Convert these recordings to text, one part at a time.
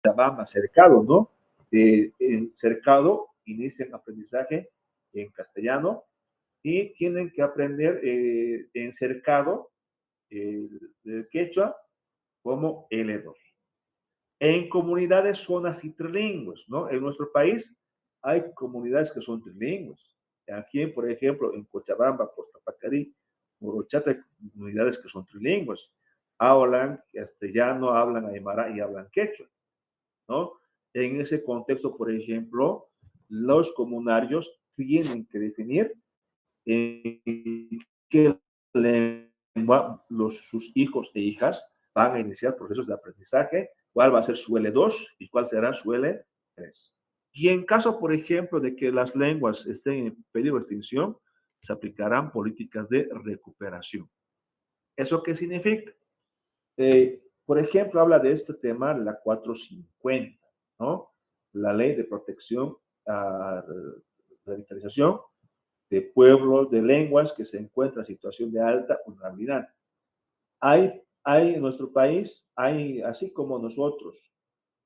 Cochabamba, Cercado, ¿no? En Cercado inician aprendizaje en castellano y tienen que aprender en Cercado el quechua como L2. En comunidades son así trilingües, ¿no? En nuestro país hay comunidades que son trilingües. Aquí, por ejemplo, en Cochabamba, Portapacarí, Morochata, hay comunidades que son trilingües. Hablan castellano, hablan aymara y hablan quechua, ¿no? En ese contexto, por ejemplo, los comunarios tienen que definir en qué lengua sus hijos e hijas van a iniciar procesos de aprendizaje, cuál va a ser su L2 y cuál será su L3. Y en caso, por ejemplo, de que las lenguas estén en peligro de extinción, se aplicarán políticas de recuperación. ¿Eso qué significa? Por ejemplo, habla de este tema la 450, ¿no? La ley de protección a revitalización de pueblos, de lenguas que se encuentran en situación de alta vulnerabilidad. Hay en nuestro país, hay, así como nosotros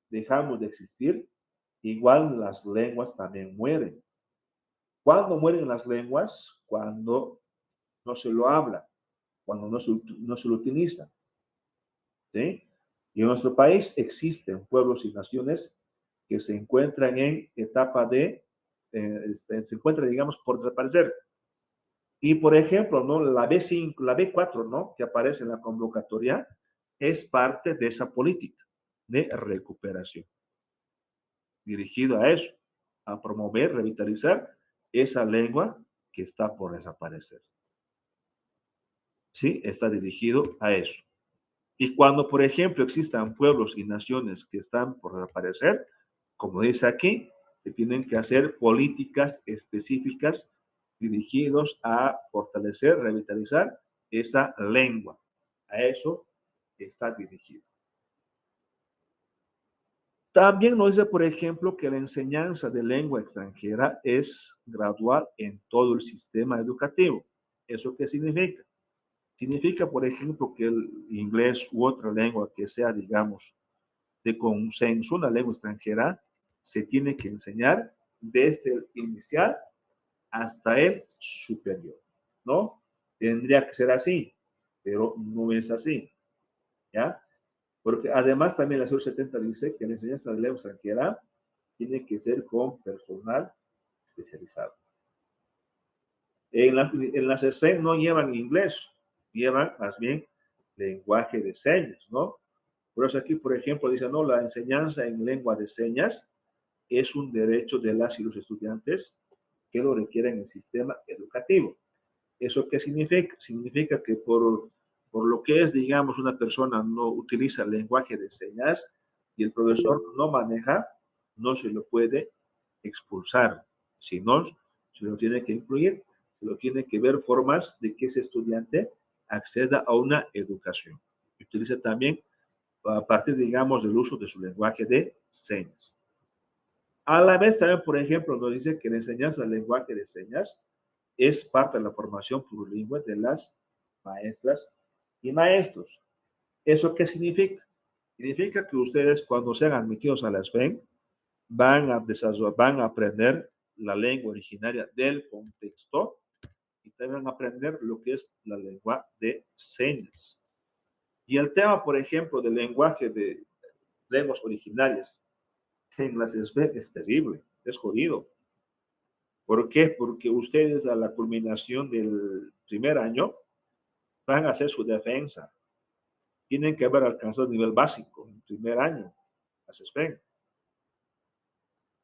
dejamos de existir, igual las lenguas también mueren. ¿Cuándo mueren las lenguas? Cuando no se lo habla, cuando no se lo utiliza. ¿Sí? Y en nuestro país existen pueblos y naciones que se encuentran en etapa de, se encuentran, digamos, por desaparecer. Y por ejemplo, ¿no? La B5, la B4, ¿no? Que aparece en la convocatoria, es parte de esa política de recuperación, dirigido a eso, a promover, revitalizar esa lengua que está por desaparecer. ¿Sí? Está dirigido a eso. Y cuando, por ejemplo, existan pueblos y naciones que están por desaparecer, como dice aquí, se tienen que hacer políticas específicas dirigidos a fortalecer, revitalizar esa lengua. A eso está dirigido. También nos dice, por ejemplo, que la enseñanza de lengua extranjera es gradual en todo el sistema educativo. ¿Eso qué significa? Significa, por ejemplo, que el inglés u otra lengua que sea, digamos, de consenso, una lengua extranjera, se tiene que enseñar desde el inicial hasta el superior, ¿no? Tendría que ser así, pero no es así, ¿ya? Porque además también la SUR 70 dice que la enseñanza de lengua extranjera tiene que ser con personal especializado. En las SFE no llevan inglés, llevan más bien lenguaje de señas, ¿no? Por eso aquí, por ejemplo, dice, no, la enseñanza en lengua de señas es un derecho de las y los estudiantes que lo requieren en el sistema educativo. ¿Eso qué significa? Significa que por lo que es, digamos, una persona no utiliza el lenguaje de señas y el profesor no maneja, no se lo puede expulsar, sino se lo tiene que incluir, se lo tiene que ver formas de que ese estudiante acceda a una educación. Utiliza también a partir, digamos, del uso de su lenguaje de señas. A la vez también, por ejemplo, nos dice que la enseñanza del lenguaje de señas es parte de la formación plurilingüe de las maestras y maestros. ¿Eso qué significa? Significa que ustedes cuando sean admitidos a la SPEN van a aprender la lengua originaria del contexto y también van a aprender lo que es la lengua de señas. Y el tema, por ejemplo, del lenguaje de lenguas originarias en las SPEN es terrible, es jodido. ¿Por qué? Porque ustedes a la culminación del primer año van a hacer su defensa. Tienen que haber alcanzado el nivel básico en el primer año. Las SPEN.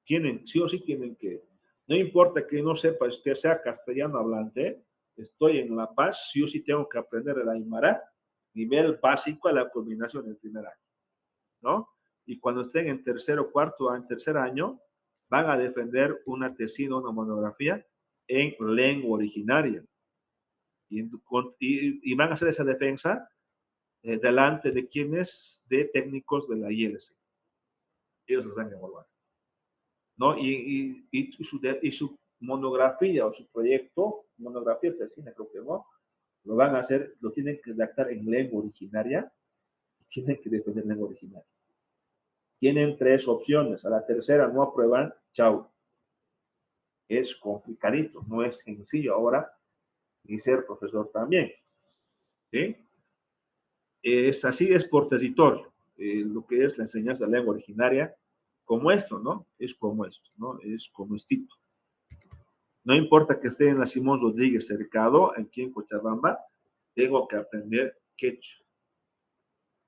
Tienen, sí o sí tienen que. No importa que no sepa, que sea castellano hablante, estoy en La Paz, sí o sí tengo que aprender el Aymara, nivel básico a la culminación del primer año, ¿no? Y cuando estén en tercero, cuarto, en tercer año, van a defender una tesina, una monografía en lengua originaria. Y van a hacer esa defensa delante de quienes, de técnicos de la ILC. Ellos les van a evaluar, ¿no? Y su monografía o su proyecto, monografía tesina creo que no, lo van a hacer, lo tienen que redactar en lengua originaria, tienen que defender lengua originaria. Tienen 3 opciones. A la tercera no aprueban, chao. Es complicadito, no es sencillo ahora ni ser profesor también. ¿Sí? Es así, es por territorio. Lo que es la enseñanza de lengua originaria, como esto, ¿no? Es como esto, ¿no? Es como estito. No importa que esté en la Simón Rodríguez Cercado, aquí en Cochabamba, tengo que aprender quechua.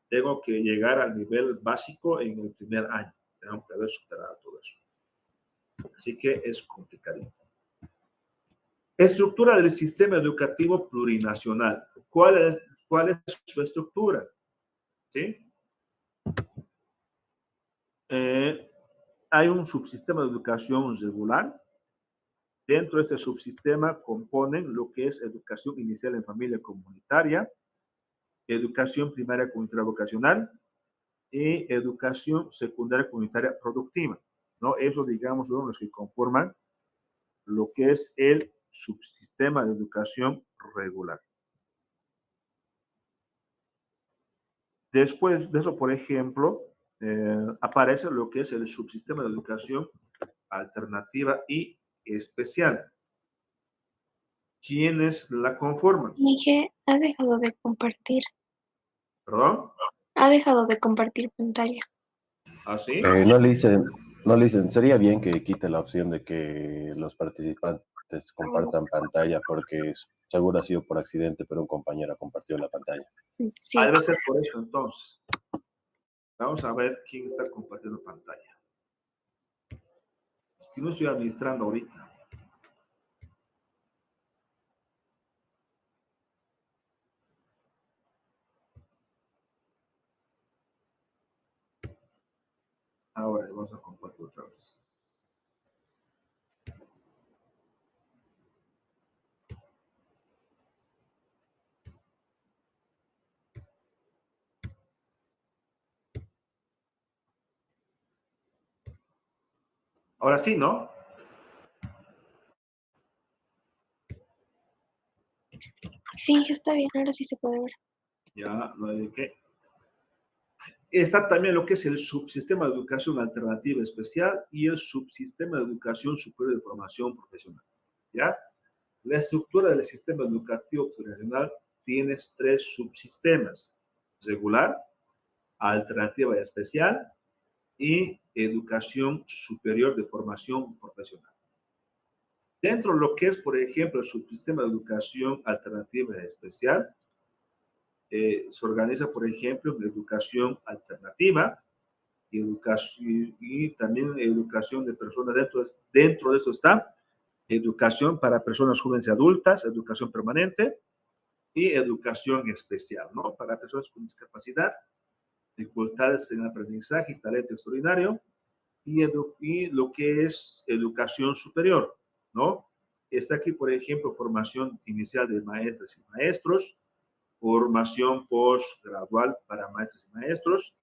Tengo que llegar al nivel básico en el primer año. Tengo que haber superado todo eso. Así que es complicado. Estructura del sistema educativo plurinacional. ¿Cuál es su estructura? ¿Sí? Hay un subsistema de educación regular. Dentro de este subsistema componen lo que es educación inicial en familia comunitaria, educación primaria comunitaria vocacional y educación secundaria comunitaria productiva, ¿no? Eso, digamos, son los que conforman lo que es el subsistema de educación regular. Después de eso, por ejemplo, aparece lo que es el subsistema de educación alternativa y especial. ¿Quiénes la conforman? Miguel ha dejado de compartir. ¿Perdón? Ha dejado de compartir pantalla. ¿Así? No le dicen, sería bien que quite la opción de que los participantes compartan pantalla porque seguro ha sido por accidente, pero un compañero compartió la pantalla. Sí, Debe ser por eso entonces. Vamos a ver quién está compartiendo pantalla. Es que no estoy administrando ahorita. Ahora vamos a compartir otra vez. Ahora sí, ¿no? sí, está bien, ahora sí se puede ver. Ya, no hay de qué. Está también lo que es el subsistema de educación alternativa especial y el subsistema de educación superior de formación profesional. ¿Ya? La estructura del sistema educativo regional tiene 3 subsistemas: regular, alternativa y especial, y educación superior de formación profesional. Dentro de lo que es, por ejemplo, el subsistema de educación alternativa y especial, se organiza, por ejemplo, en educación alternativa y también educación de personas. Dentro de eso está educación para personas jóvenes y adultas, educación permanente y educación especial, ¿no? Para personas con discapacidad, dificultades en aprendizaje y talento extraordinario, y lo que es educación superior, ¿no? Está aquí, por ejemplo, formación inicial de maestras y maestros, formación postgradual para maestras y maestros,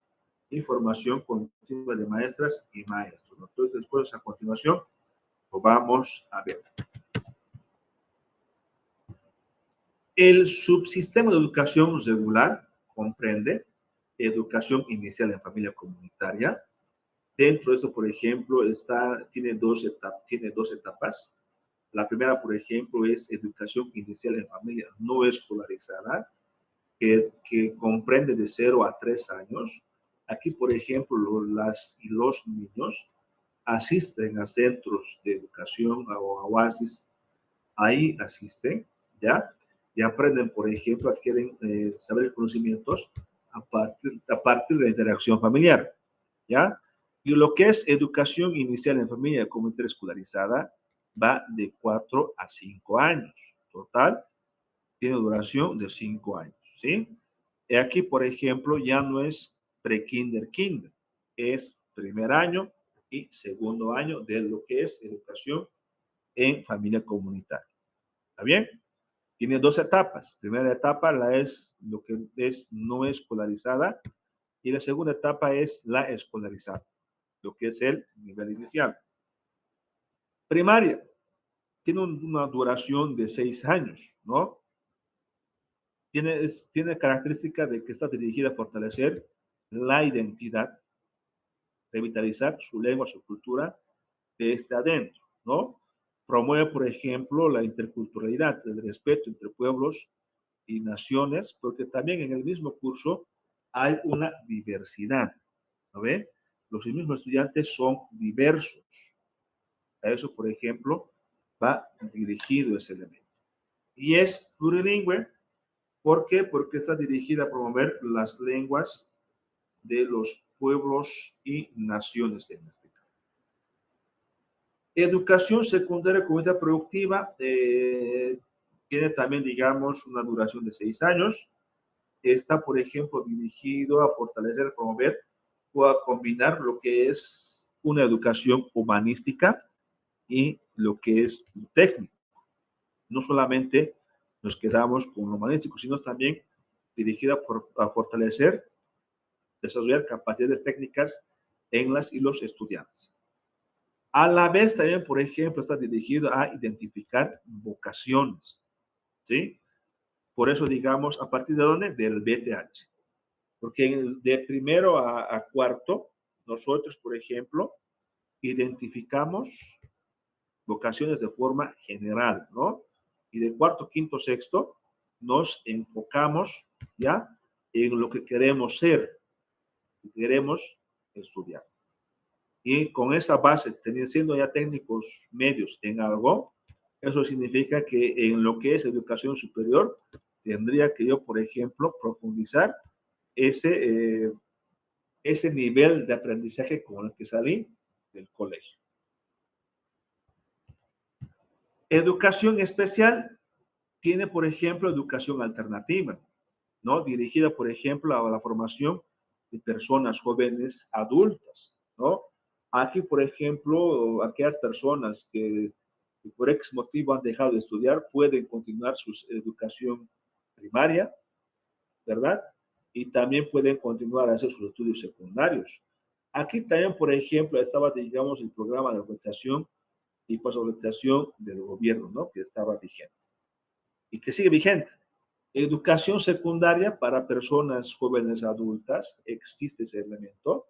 y formación continua de maestras y maestros, ¿no? Entonces, después, a continuación, lo vamos a ver. El subsistema de educación regular comprende educación inicial en familia comunitaria. Dentro de eso, por ejemplo, tiene dos etapas. La primera, por ejemplo, es educación inicial en familia no escolarizada, que comprende de 0 a 3 años. Aquí, por ejemplo, los niños asisten a centros de educación o a oasis, ahí asisten, ¿ya? Y aprenden, por ejemplo, adquieren saberes y conocimientos a partir de la interacción familiar, ¿ya? Y lo que es educación inicial en familia comunitaria escolarizada va de 4 a 5 años. Total, tiene duración de 5 años, ¿sí? Y aquí, por ejemplo, ya no es pre-kinder, kinder, es primer año y segundo año de lo que es educación en familia comunitaria. ¿Está bien? Tiene 2 etapas. Primera etapa es lo que es no escolarizada y la segunda etapa es la escolarizada, lo que es el nivel inicial. Primaria tiene una duración de 6 años, ¿no? Tiene característica de que está dirigida a fortalecer la identidad, revitalizar su lengua, su cultura desde adentro, ¿no? Promueve, por ejemplo, la interculturalidad, el respeto entre pueblos y naciones, porque también en el mismo curso hay una diversidad, ¿no ve? Los mismos estudiantes son diversos. A eso, por ejemplo, va dirigido ese elemento. Y es plurilingüe, ¿por qué? Porque está dirigida a promover las lenguas de los pueblos y naciones en este caso. Educación secundaria comunitaria productiva tiene también, digamos, una duración de 6 años. Está, por ejemplo, dirigido a fortalecer, promover o a combinar lo que es una educación humanística y lo que es técnico. No solamente nos quedamos con lo humanístico, sino también dirigida a fortalecer, desarrollar capacidades técnicas en las y los estudiantes. A la vez también, por ejemplo, está dirigido a identificar vocaciones, ¿sí? Por eso, digamos, ¿a partir de dónde? Del BTH. Porque de primero a cuarto, nosotros, por ejemplo, identificamos vocaciones de forma general, ¿no? Y de cuarto, quinto, sexto, nos enfocamos ya en lo que queremos ser, que queremos estudiar. Y con esa base, siendo ya técnicos medios en algo, eso significa que en lo que es educación superior, tendría que yo, por ejemplo, profundizar ese nivel de aprendizaje con el que salí del colegio. Educación especial tiene, por ejemplo, educación alternativa, ¿no? Dirigida, por ejemplo, a la formación de personas jóvenes adultas, ¿no? Aquí, por ejemplo, aquellas personas que por X motivo han dejado de estudiar pueden continuar su educación primaria, ¿verdad? Y también pueden continuar a hacer sus estudios secundarios. Aquí también, por ejemplo, estaba, digamos, el programa de orientación y posorientación del gobierno, ¿no? Que estaba vigente y que sigue vigente. Educación secundaria para personas jóvenes adultas, existe ese elemento.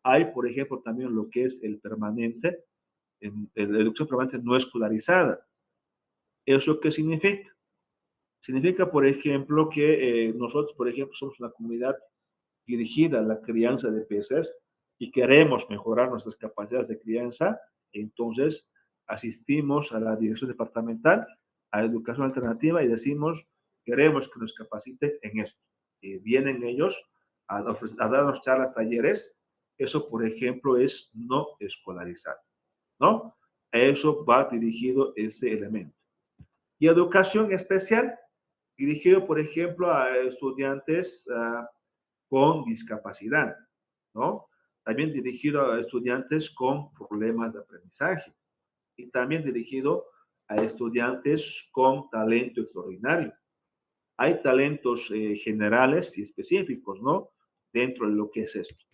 Hay, por ejemplo, también lo que es el permanente, la educación permanente no escolarizada. ¿Eso qué significa? Significa, por ejemplo, que nosotros, por ejemplo, somos una comunidad dirigida a la crianza de peces y queremos mejorar nuestras capacidades de crianza, entonces asistimos a la dirección departamental, a educación alternativa y decimos, queremos que nos capacite en esto. Y vienen ellos a darnos charlas, talleres. Eso, por ejemplo, es no escolarizar, ¿no? A eso va dirigido ese elemento. Y educación especial, dirigido, por ejemplo, a estudiantes con discapacidad, ¿no? También dirigido a estudiantes con problemas de aprendizaje y también dirigido a estudiantes con talento extraordinario. Hay talentos generales y específicos, ¿no? Dentro de lo que es esto.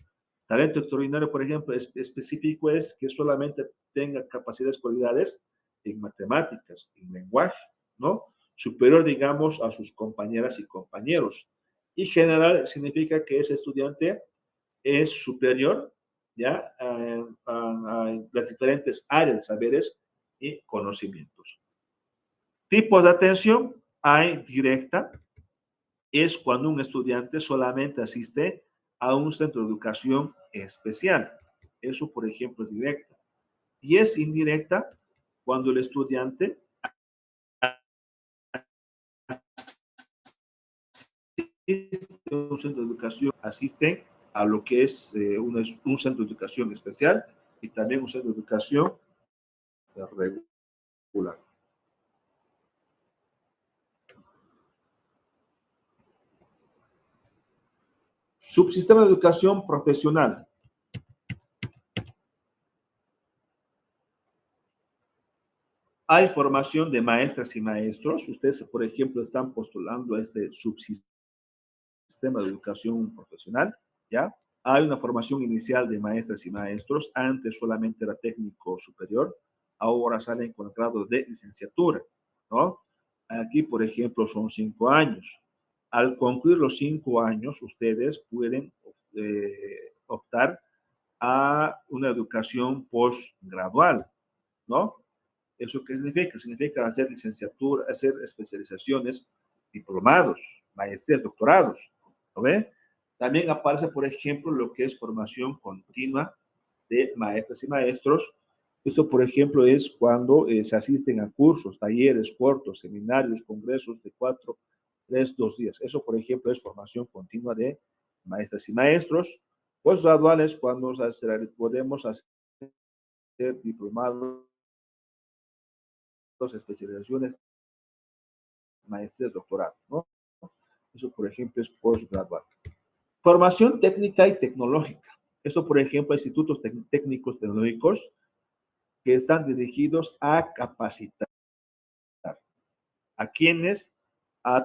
Talento extraordinario, por ejemplo, específico es que solamente tenga capacidades, cualidades en matemáticas, en lenguaje, ¿no? Superior, digamos, a sus compañeras y compañeros. Y general significa que ese estudiante es superior, ¿ya? A las diferentes áreas de saberes y conocimientos. Tipos de atención, hay directa, es cuando un estudiante solamente asiste a un centro de educación especial. Eso, por ejemplo, es directa. Y es indirecta cuando el estudiante asiste a un centro de educación, asiste a lo que es un centro de educación especial y también un centro de educación regular. Subsistema de educación profesional. Hay formación de maestras y maestros. Ustedes, por ejemplo, están postulando a este subsistema de educación profesional, ¿ya? Hay una formación inicial de maestras y maestros. Antes solamente era técnico superior. Ahora salen con el grado de licenciatura, ¿no? Aquí, por ejemplo, son 5 años. Al concluir los 5 años, ustedes pueden optar a una educación postgradual, ¿no? ¿Eso qué significa? Significa hacer licenciatura, hacer especializaciones, diplomados, maestrías, doctorados, ¿no ve? También aparece, por ejemplo, lo que es formación continua de maestras y maestros. Esto, por ejemplo, es cuando se asisten a cursos, talleres cortos, seminarios, congresos de 4, 3, 2 días. Eso, por ejemplo, es formación continua de maestras y maestros. Postgraduales, cuando podemos hacer diplomados, especializaciones, maestrías, doctorados, ¿no? Eso, por ejemplo, es postgradual. Formación técnica y tecnológica. Eso, por ejemplo, institutos técnicos tecnológicos que están dirigidos a capacitar. ¿A quiénes?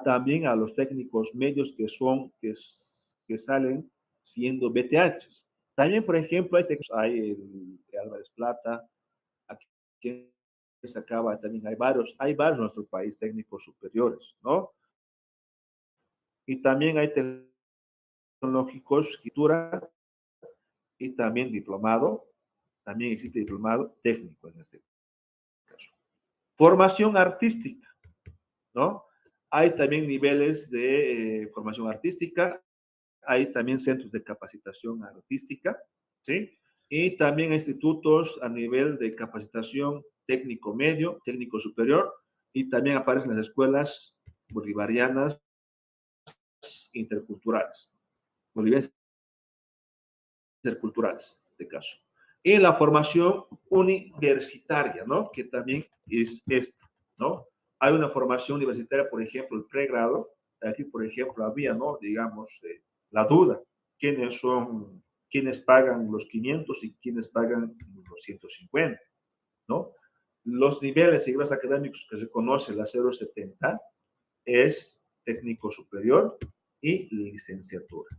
También a los técnicos medios que salen siendo BTHs. También, por ejemplo, hay el Álvarez Plata, aquí se acaba, también hay varios en nuestro país técnicos superiores, ¿no? Y también hay tecnológicos, escritura y también diplomado, también existe diplomado técnico en este caso. Formación artística, ¿no? Hay también niveles de formación artística, hay también centros de capacitación artística, ¿sí? Y también institutos a nivel de capacitación técnico medio, técnico superior, y también aparecen las escuelas bolivarianas interculturales, bolivianas interculturales, en este caso. Y la formación universitaria, ¿no? Que también es esta, ¿no? Hay una formación universitaria, por ejemplo, el pregrado. Aquí, por ejemplo, había, ¿no? Digamos, la duda. ¿Quiénes pagan los 500 y quiénes pagan los 150? ¿No? Los niveles y grados académicos que se conoce, la 070, es técnico superior y licenciatura.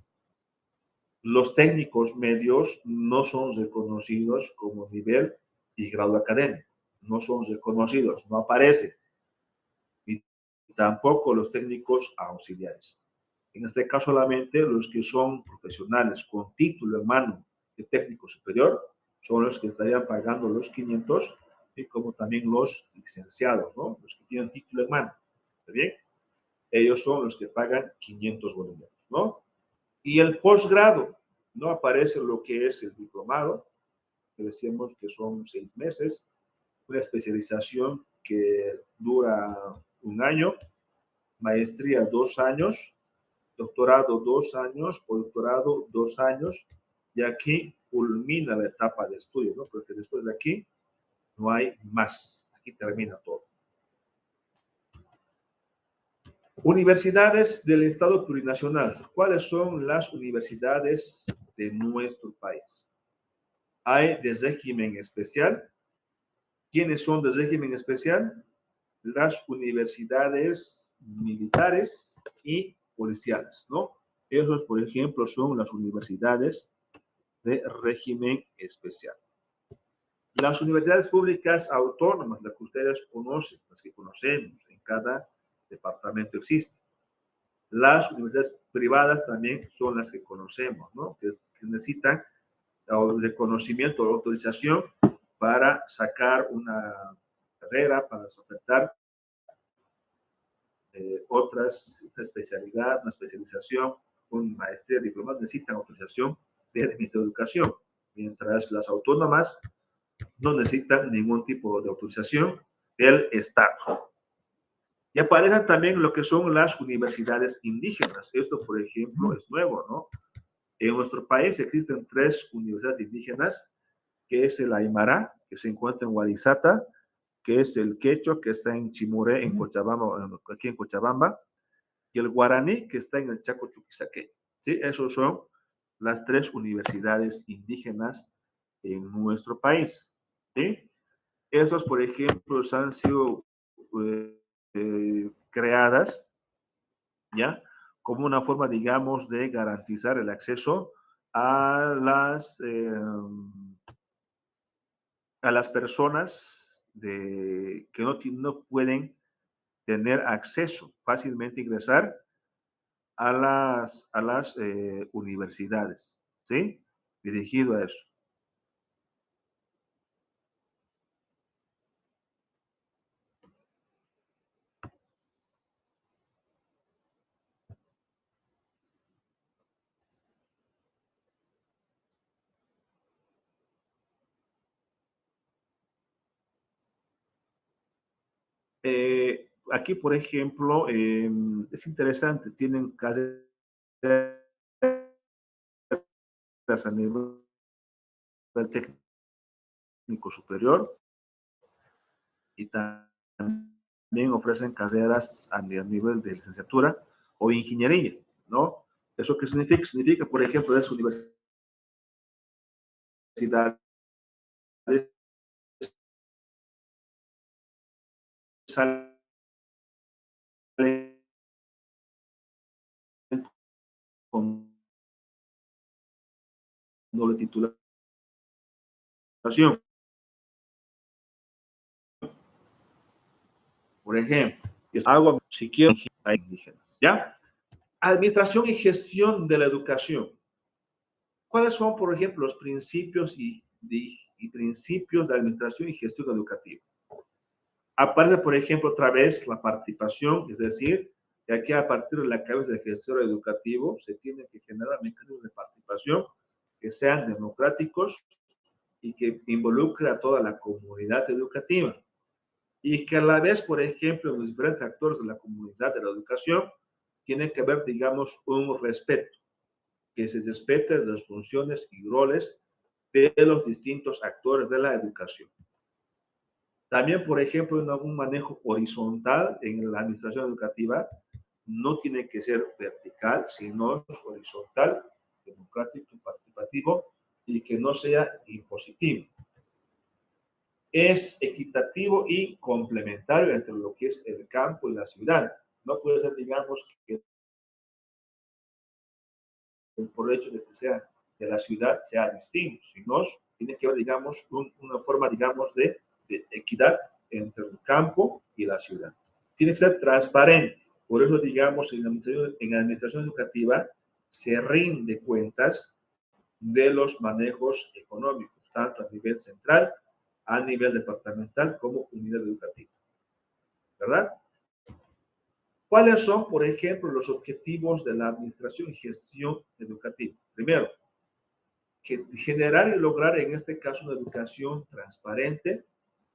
Los técnicos medios no son reconocidos como nivel y grado académico. No son reconocidos, no aparecen. Y tampoco los técnicos auxiliares. En este caso, solamente los que son profesionales con título en mano de técnico superior son los que estarían pagando los 500 y como también los licenciados, ¿no? Los que tienen título en mano. ¿Está bien? Ellos son los que pagan 500 bolivianos, ¿no? Y el posgrado, no aparece lo que es el diplomado, que decíamos que son 6 meses, una especialización que dura 1 año, maestría 2 años, doctorado 2 años, postdoctorado 2 años, y aquí culmina la etapa de estudio, ¿no? Porque después de aquí no hay más, aquí termina todo. Universidades del Estado plurinacional. ¿Cuáles son las universidades de nuestro país? Hay de régimen especial. ¿Quiénes son de régimen especial? Las universidades militares y policiales, ¿no? Esos, por ejemplo, son las universidades de régimen especial. Las universidades públicas autónomas, las que ustedes conocen, las que conocemos, en cada departamento existe. Las universidades privadas también son las que conocemos, ¿no? Que necesitan el reconocimiento o autorización para sacar una carrera, para ofertar otra especialidad, una especialización, una maestría, diplomado, necesitan autorización del Ministerio de Educación, mientras las autónomas no necesitan ningún tipo de autorización del Estado. Y aparecen también lo que son las universidades indígenas. Esto, por ejemplo, es nuevo, ¿no? En nuestro país existen 3 universidades indígenas, que es el Aymara, que se encuentra en Huarizata, que es el Quechua, que está en Chimuré, en Cochabamba, aquí en Cochabamba, y el Guaraní, que está en el Chaco Chuquisaqueño. ¿Sí? Esos son las 3 universidades indígenas en nuestro país. ¿Sí? Esas, por ejemplo, han sido creadas, ¿ya? Como una forma, digamos, de garantizar el acceso a las personas que no pueden tener acceso fácilmente ingresar a las universidades, ¿sí? Dirigido a eso. Aquí, por ejemplo, es interesante, tienen carreras a nivel técnico superior y también ofrecen carreras a nivel de licenciatura o ingeniería, ¿no? ¿Eso qué significa? Significa, por ejemplo, las universidades salen con doble titulación. Por ejemplo, hago si quiero indígenas, ¿ya? Administración y gestión de la educación. ¿Cuáles son, por ejemplo, los principios y principios de administración y gestión educativa? Aparece, por ejemplo, otra vez la participación, es decir, que aquí a partir de la cabeza del gestor educativo se tiene que generar mecanismos de participación que sean democráticos y que involucre a toda la comunidad educativa. Y que a la vez, por ejemplo, los diferentes actores de la comunidad de la educación tienen que haber, digamos, un respeto, que se respeten las funciones y roles de los distintos actores de la educación. También, por ejemplo, un manejo horizontal en la administración educativa no tiene que ser vertical, sino horizontal, democrático, participativo y que no sea impositivo. Es equitativo y complementario entre lo que es el campo y la ciudad. No puede ser, digamos, que por el hecho de que sea de la ciudad sea distinto, sino tiene que haber, digamos, una forma, digamos, de equidad entre el campo y la ciudad. Tiene que ser transparente. Por eso, digamos, en la administración educativa se rinde cuentas de los manejos económicos, tanto a nivel central, a nivel departamental, como unidad educativa. ¿Verdad? ¿Cuáles son, por ejemplo, los objetivos de la administración y gestión educativa? Primero, generar y lograr, en este caso, una educación transparente,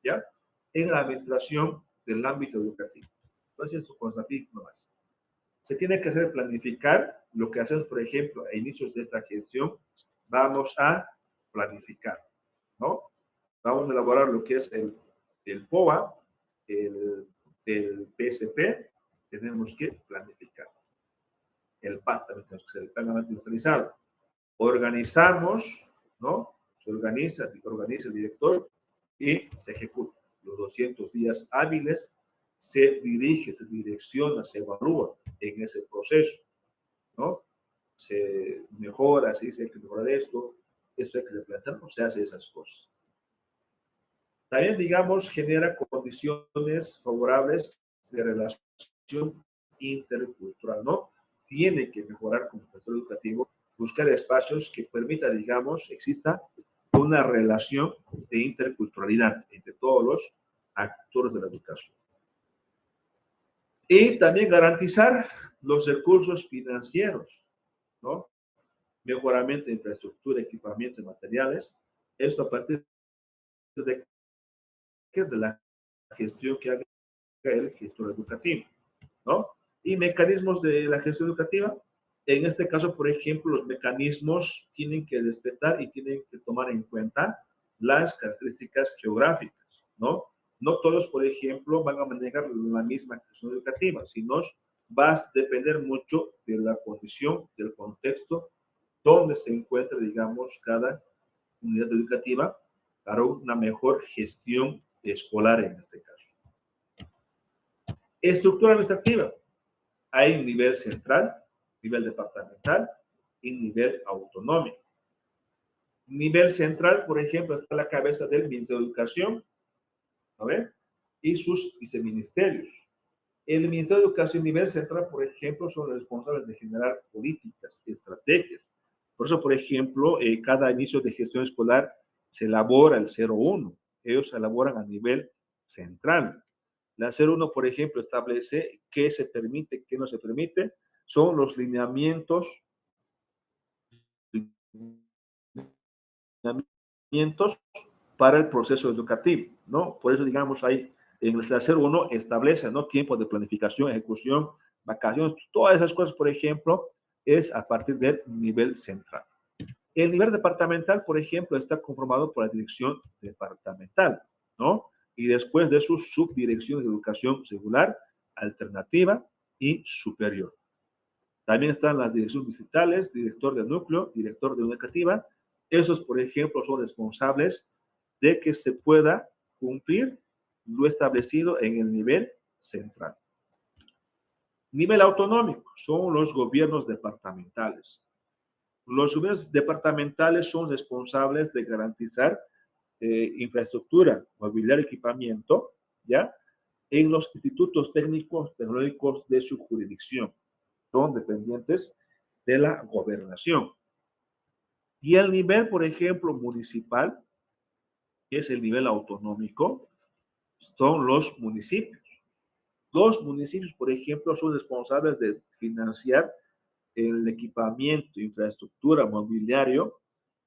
¿ya? En la administración del ámbito educativo. Entonces, eso constativo no más. Se tiene que hacer planificar lo que hacemos, por ejemplo, a inicios de esta gestión, vamos a planificar, ¿no? Vamos a elaborar lo que es el POA, el PSP, tenemos que planificar. El PAT también tenemos que hacer, el plan industrializado. Organizamos, ¿no? Se organiza el director y se ejecuta. Los 200 días hábiles se dirige, se direcciona, se evalúa en ese proceso, ¿no? Se mejora, se dice hay que mejorar esto hay que replantear, no se hace esas cosas. También, digamos, genera condiciones favorables de relación intercultural, ¿no? Tiene que mejorar como profesor educativo, buscar espacios que permita, digamos, exista una relación de interculturalidad entre todos los actores de la educación. Y también garantizar los recursos financieros, ¿no? Mejoramiento de infraestructura, equipamiento y materiales. Esto a partir de la gestión que haga el gestor educativo, ¿no? Y mecanismos de la gestión educativa. En este caso, por ejemplo, los mecanismos tienen que respetar y tienen que tomar en cuenta las características geográficas, ¿no? No todos, por ejemplo, van a manejar la misma gestión educativa, sino va a depender mucho de la condición, del contexto donde se encuentra, digamos, cada unidad educativa para una mejor gestión escolar en este caso. Estructura administrativa. Hay nivel central, nivel departamental y nivel autonómico. Nivel central, por ejemplo, está a la cabeza del Ministerio de Educación, ¿no ven? Y sus viceministerios. El Ministerio de Educación, nivel central, por ejemplo, son los responsables de generar políticas, estrategias. Por eso, por ejemplo, cada inicio de gestión escolar se elabora el 01. Ellos se elaboran a nivel central. La 01, por ejemplo, establece qué se permite, qué no se permite. Son los lineamientos para el proceso educativo, ¿no? Por eso, digamos, hay En el tercer uno establece, ¿no? Tiempo de planificación, ejecución, vacaciones, todas esas cosas, por ejemplo, es a partir del nivel central. El nivel departamental, por ejemplo, está conformado por la dirección departamental, ¿no? Y después de sus subdirecciones de educación regular, alternativa y superior. También están las direcciones distritales, director de núcleo, director de educativa. Esos, por ejemplo, son responsables de que se pueda cumplir lo establecido en el nivel central. Nivel autonómico son los gobiernos departamentales. Los gobiernos departamentales son responsables de garantizar infraestructura, mobiliario, equipamiento, ¿ya? En los institutos técnicos tecnológicos de su jurisdicción. Son dependientes de la gobernación. Y el nivel, por ejemplo, municipal, que es el nivel autonómico, son los municipios. Los municipios, por ejemplo, son responsables de financiar el equipamiento, infraestructura, mobiliario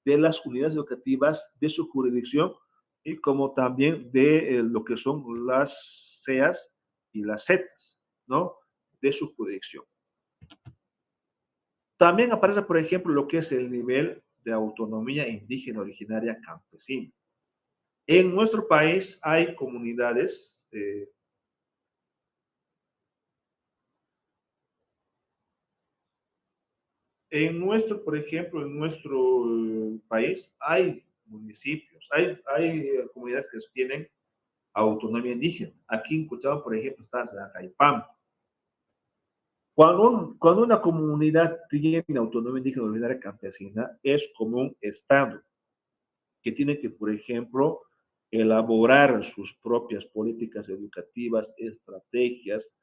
de las unidades educativas de su jurisdicción y como también de lo que son las CEAs y las CETAS, ¿no? De su jurisdicción. También aparece, por ejemplo, lo que es el nivel de autonomía indígena originaria campesina. En nuestro país hay comunidades por ejemplo, en nuestro país hay municipios, hay comunidades que tienen autonomía indígena. Aquí en Cochabamba, por ejemplo, está Zacaipam. Cuando una comunidad tiene autonomía indígena originaria campesina, es como un estado que tiene que, por ejemplo, elaborar sus propias políticas educativas, estrategias,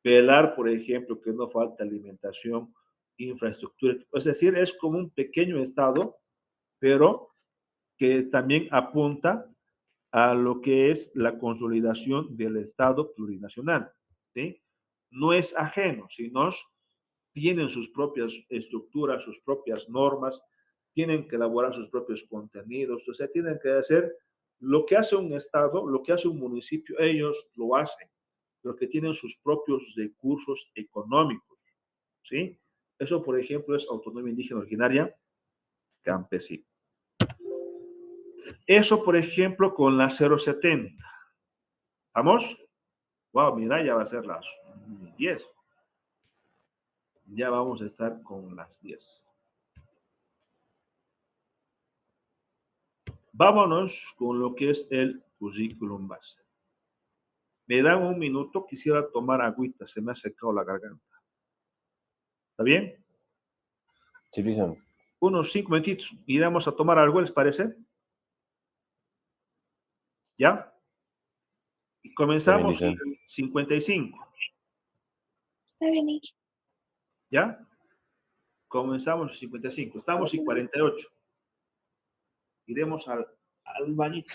velar, por ejemplo, que no falta alimentación, infraestructura. Es decir, es como un pequeño estado, pero que también apunta a lo que es la consolidación del Estado plurinacional. ¿Sí? No es ajeno, sino tienen sus propias estructuras, sus propias normas, tienen que elaborar sus propios contenidos, o sea, tienen que hacer lo que hace un Estado, lo que hace un municipio, ellos lo hacen, pero que tienen sus propios recursos económicos, ¿sí? Eso, por ejemplo, es autonomía indígena originaria campesina. Eso, por ejemplo, con la 070. ¿Vamos? Wow, mira, ya va a ser las 10. Ya vamos a estar con las 10. Vámonos con lo que es el currículum base. Me dan un minuto, quisiera tomar agüita, se me ha secado la garganta. ¿Está bien? Sí, dicen. Unos 5 minutitos. Iremos a tomar algo, ¿les parece? ¿Ya? Y comenzamos en 55. Está bien, Iki. ¿Ya? Comenzamos en 55. Estamos en 48. Iremos al bañito.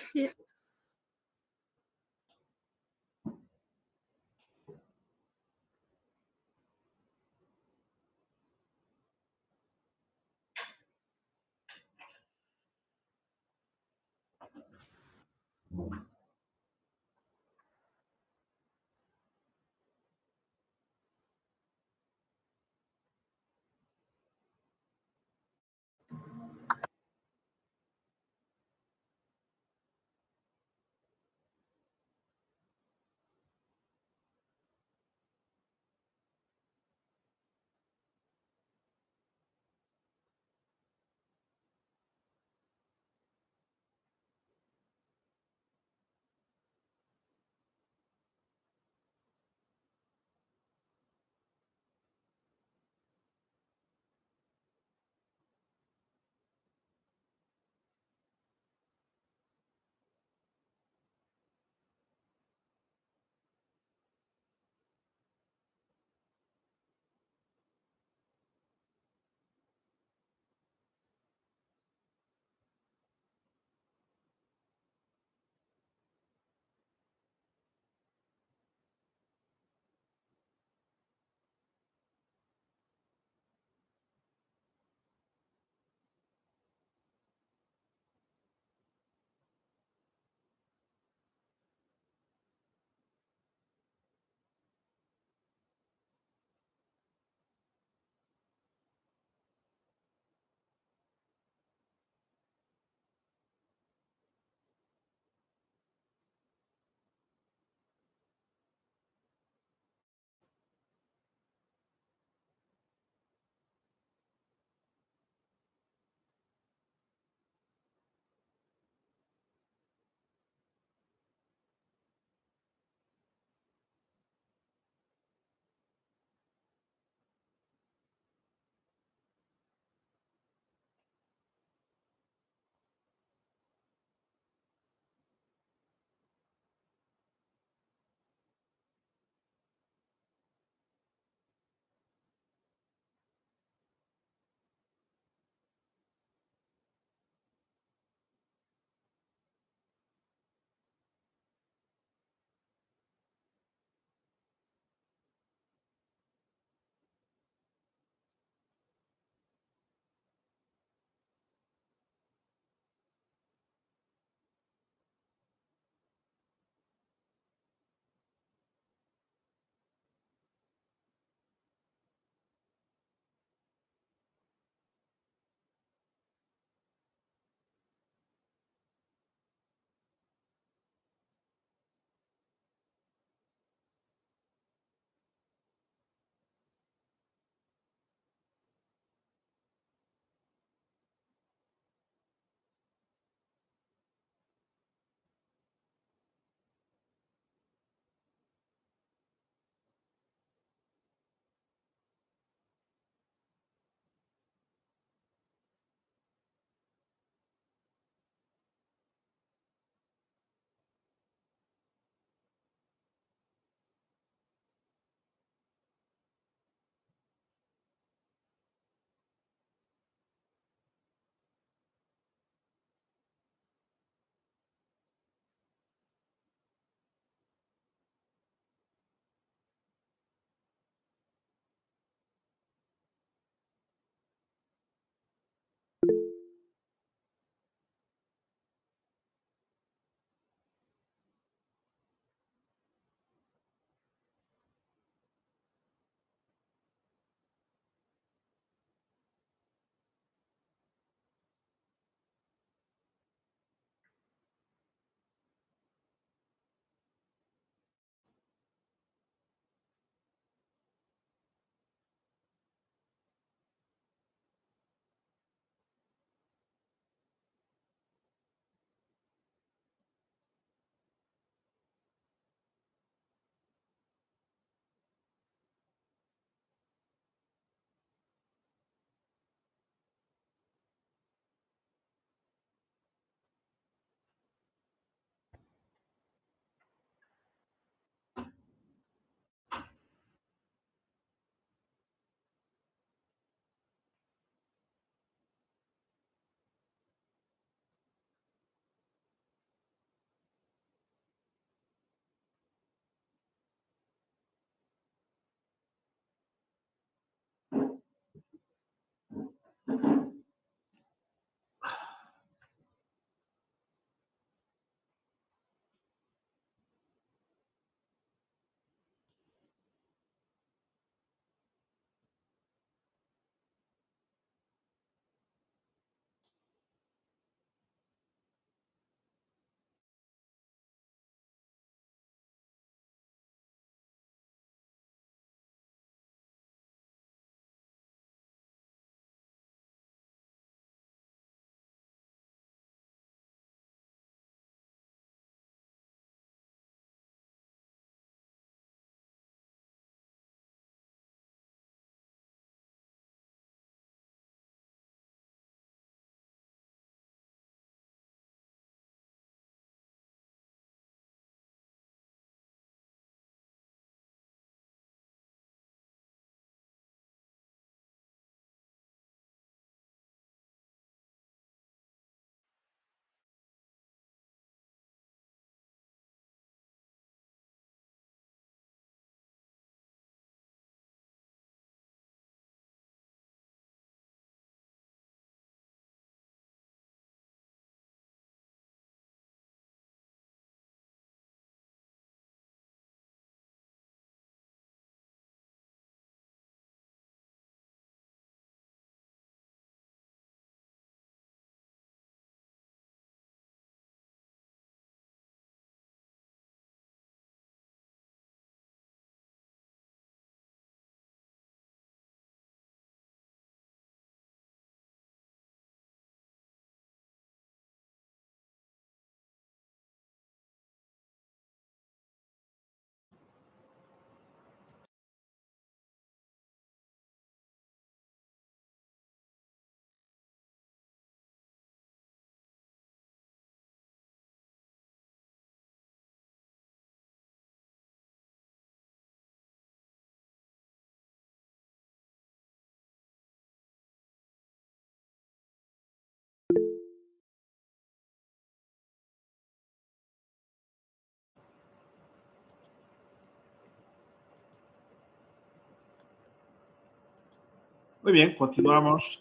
Muy bien, continuamos.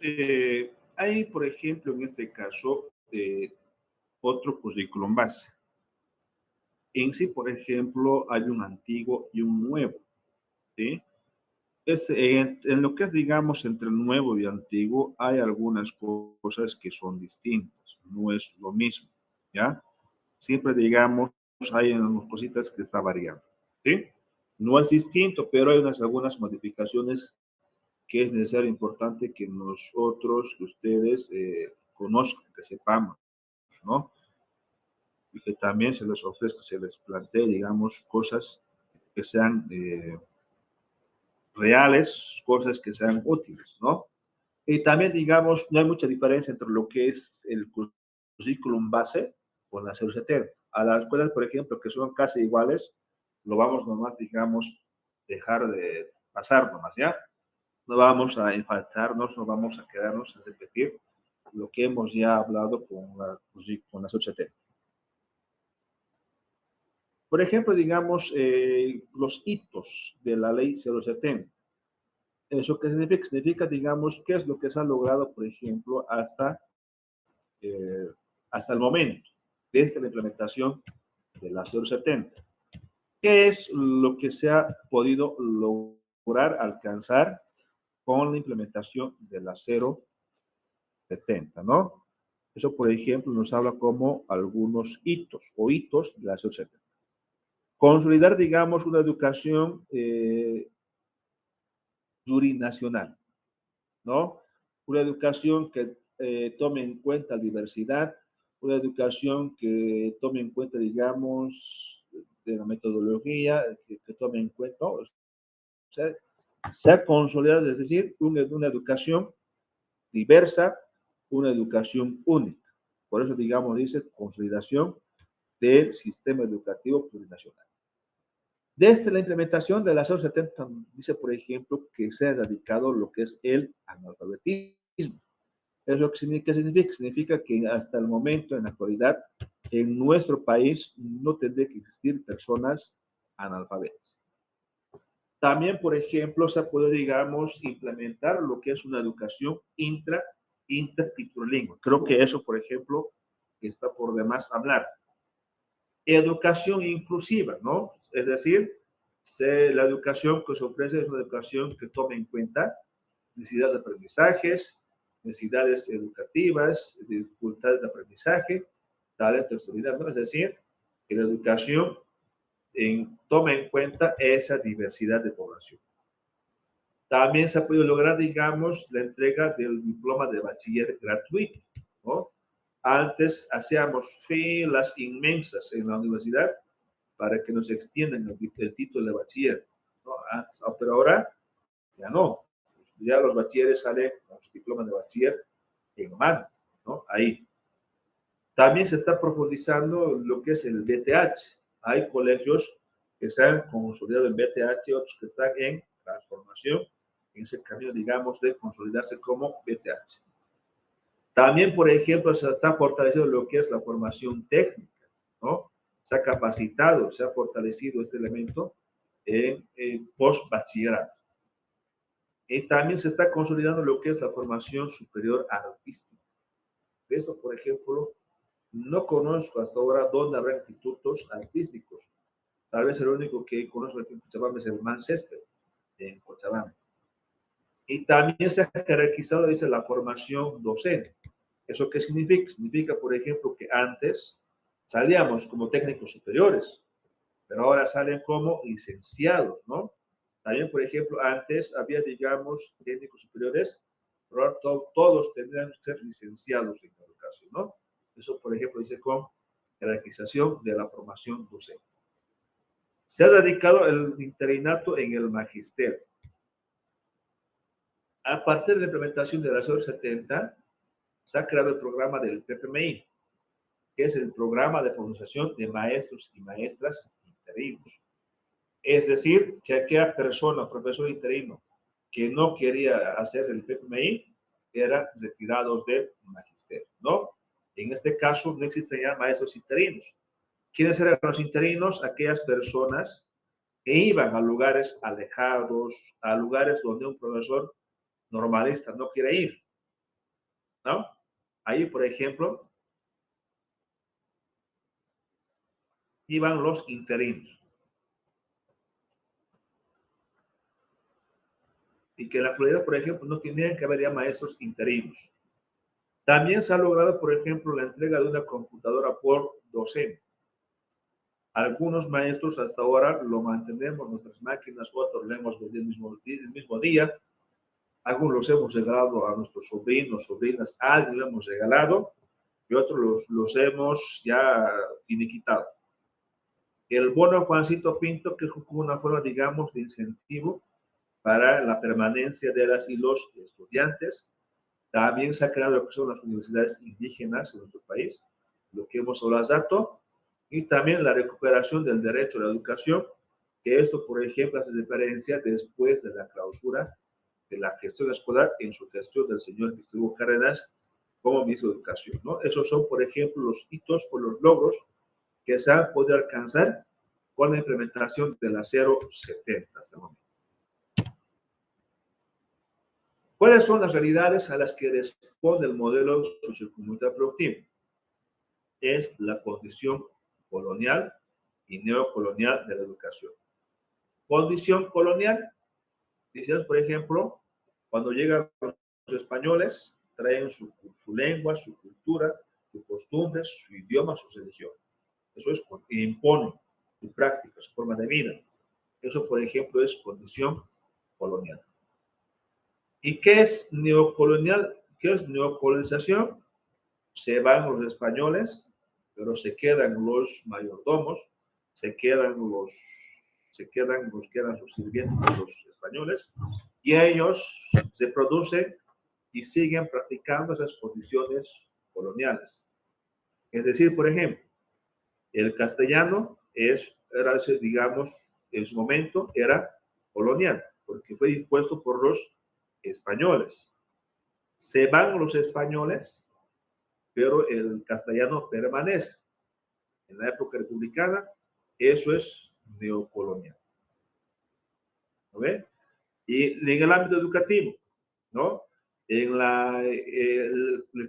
Hay, por ejemplo, en este caso, otro currículum base. En sí, por ejemplo, hay un antiguo y un nuevo, ¿sí? En lo que es, digamos, entre el nuevo y antiguo, hay algunas cosas que son distintas, no es lo mismo, ¿ya? Siempre, digamos, hay unas cositas que está variando, ¿sí? No es distinto, pero hay algunas modificaciones que es necesario, importante que nosotros, que ustedes conozcan, que sepamos, ¿no? Y que también se les ofrezca, se les plantee, digamos, cosas que sean reales, cosas que sean útiles, ¿no? Y también, digamos, no hay mucha diferencia entre lo que es el currículum base con la CUCT. A las escuelas, por ejemplo, que son casi iguales, lo vamos nomás, digamos, dejar de pasar nomás, ¿ya? No vamos a enfadarnos, no vamos a quedarnos a repetir lo que hemos ya hablado con la CUCT. Por ejemplo, digamos, los hitos de la ley 070. ¿Eso qué significa? Significa, digamos, qué es lo que se ha logrado, por ejemplo, hasta el momento, desde la implementación de la 070. ¿Qué es lo que se ha podido lograr alcanzar con la implementación de la 070, ¿no? Eso, por ejemplo, nos habla como algunos hitos o hitos de la 070. Consolidar, digamos, una educación plurinacional, ¿no? Una educación que tome en cuenta diversidad, una educación que tome en cuenta, digamos, de la metodología, que tome en cuenta, ¿no? O sea, se ha consolidado, es decir, una educación diversa, una educación única. Por eso, digamos, dice consolidación del sistema educativo plurinacional. Desde la implementación de la 070, dice, por ejemplo, que se ha erradicado lo que es el analfabetismo. ¿Eso qué significa? Significa que hasta el momento, en la actualidad, en nuestro país no tendría que existir personas analfabetas. También, por ejemplo, se puede, digamos, implementar lo que es una educación intertrilingüe. Creo que eso, por ejemplo, está por demás hablar. Educación inclusiva, ¿no? Es decir, la educación que se ofrece es una educación que tome en cuenta necesidades de aprendizajes, necesidades educativas, dificultades de aprendizaje, talento, autoridad, ¿no? Es decir, que la educación tome en cuenta esa diversidad de población. También se ha podido lograr, digamos, la entrega del diploma de bachiller gratuito, ¿no? Antes hacíamos filas inmensas en la universidad para que nos extiendan el título de bachiller, ¿no? Pero ahora ya no. Ya los bachilleres salen con su diploma de bachiller en mano, ¿no? Ahí. También se está profundizando lo que es el BTH. Hay colegios que se han consolidado en BTH, otros que están en transformación, en ese camino, digamos, de consolidarse como BTH. También, por ejemplo, se está fortaleciendo lo que es la formación técnica, ¿no? Se ha capacitado, se ha fortalecido este elemento en post-bachillerato. Y también se está consolidando lo que es la formación superior artística. Esto, por ejemplo, no conozco hasta ahora dónde habrá institutos artísticos. Tal vez el único que conozco aquí en Cochabamba es el Mancésped, en Cochabamba. Y también se ha jerarquizado, dice, la formación docente. ¿Eso qué significa? Significa, por ejemplo, que antes salíamos como técnicos superiores, pero ahora salen como licenciados, ¿no? También, por ejemplo, antes había, digamos, técnicos superiores, pero todos tendrían que ser licenciados en educación, ¿no? Eso, por ejemplo, dice con jerarquización de la formación docente. Se ha dedicado el interinato en el magisterio. A partir de la implementación de la 070, se ha creado el programa del PPMI, que es el programa de pronunciación de maestros y maestras interinos. Es decir, que aquella persona, profesor interino, que no quería hacer el PPMI, eran retirados del magisterio, ¿no? En este caso, no existen ya maestros interinos. ¿Quiénes eran los interinos? Aquellas personas que iban a lugares alejados, a lugares donde un profesor normalista no quiere ir, ¿no? Ahí, por ejemplo, iban los interinos. Y que en la actualidad, por ejemplo, no tenían que haber ya maestros interinos. También se ha logrado, por ejemplo, la entrega de una computadora por docente. Algunos maestros hasta ahora lo mantenemos, nuestras máquinas, otros lo hemos vendido el mismo día. Algunos los hemos regalado a nuestros sobrinos, sobrinas, a alguien lo hemos regalado y otros los hemos ya finiquitado. El bono Juancito Pinto, que es una forma, digamos, de incentivo para la permanencia de las y los estudiantes. También se ha creado lo que son las universidades indígenas en nuestro país, lo que hemos hablado hace rato, y también la recuperación del derecho a la educación, que esto, por ejemplo, hace diferencia después de la clausura de la gestión escolar en su gestión del señor Víctor Hugo Cárdenas como ministro de Educación, ¿no? Esos son, por ejemplo, los hitos o los logros que se han podido alcanzar con la implementación de la 070 hasta el momento. ¿Cuáles son las realidades a las que responde el modelo sociocomunitario productivo? Es la condición colonial y neocolonial de la educación. Condición colonial, decíamos, por ejemplo, cuando llegan los españoles, traen su lengua, su cultura, sus costumbres, su idioma, su religión. Eso es, imponen su práctica, su forma de vida. Eso, por ejemplo, es condición colonial. ¿Y qué es neocolonial? ¿Qué es neocolonización? Se van los españoles, pero se quedan los mayordomos, se quedan los que eran sus sirvientes, los españoles, y ellos se producen y siguen practicando esas condiciones coloniales. Es decir, por ejemplo, el castellano era, digamos, en su momento era colonial, porque fue impuesto por los españoles. Se van los españoles, pero el castellano permanece. En la época republicana, eso es neocolonial. ¿No ve? Y en el ámbito educativo, ¿no? El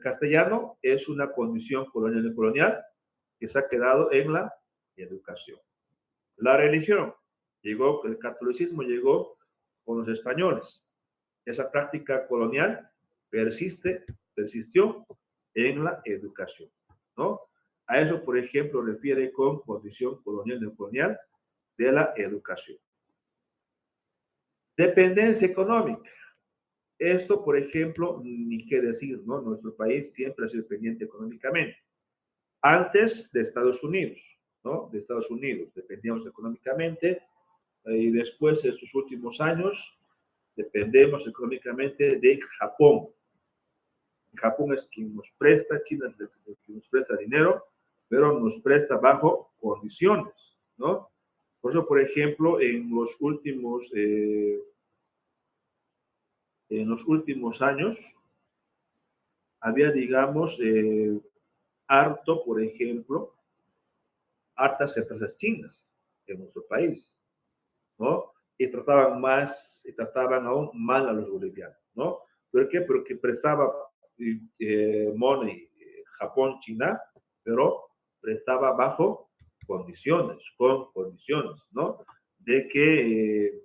castellano es una condición colonial y colonial que se ha quedado en la educación. La religión llegó, el catolicismo llegó con los españoles. Esa práctica colonial persistió en la educación, ¿no? A eso, por ejemplo, refiere con condición colonial y neocolonial de la educación. Dependencia económica. Esto, por ejemplo, ni qué decir, ¿no? Nuestro país siempre ha sido dependiente económicamente. Antes de Estados Unidos, ¿no? De Estados Unidos dependíamos económicamente y después, en sus últimos años, dependemos económicamente de Japón. Japón es quien nos presta, China es quien nos presta dinero, pero nos presta bajo condiciones, ¿no? Por eso, por ejemplo, en los últimos años había, digamos, por ejemplo, hartas empresas chinas en nuestro país, ¿no? Y trataban aún mal a los bolivianos, ¿no? ¿Por qué? Porque prestaba money Japón, China, pero prestaba bajo condiciones, con condiciones, ¿no? De que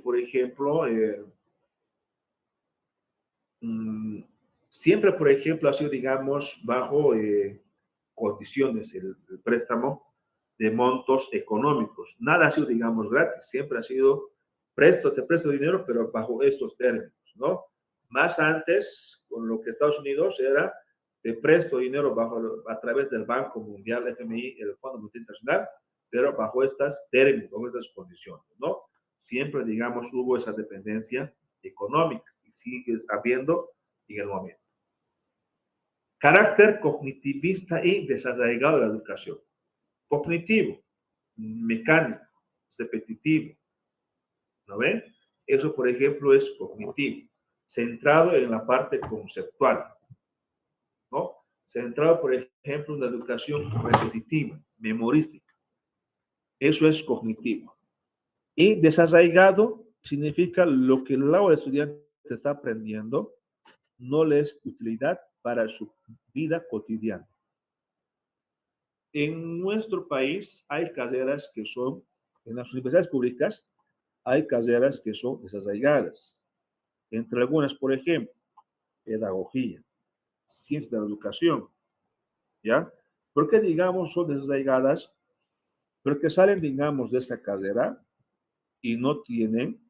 por ejemplo, siempre, por ejemplo, ha sido, digamos, bajo condiciones el préstamo de montos económicos. Nada ha sido, digamos, gratis. Siempre ha sido, te presto dinero, pero bajo estos términos, ¿no? Más antes, con lo que Estados Unidos era, te presto dinero a través del Banco Mundial, FMI, el Fondo Monetario Internacional, pero bajo estos términos, bajo estas condiciones, ¿no? Siempre, digamos, hubo esa dependencia económica y sigue habiendo en el momento. Carácter cognitivista y desarraigado de la educación. Cognitivo, mecánico, repetitivo. ¿No ven? Eso, por ejemplo, es cognitivo, centrado en la parte conceptual, ¿no? centrado, por ejemplo, en la educación repetitiva, memorística. Eso es cognitivo. Y desarraigado significa lo que el estudiante está aprendiendo no le es de utilidad para su vida cotidiana. En nuestro país hay carreras que son, en las universidades públicas, hay carreras que son desarraigadas. Entre algunas, por ejemplo, pedagogía, ciencias de la educación, ¿ya? Porque, digamos, son desarraigadas, porque salen, digamos, de esa carrera y no tienen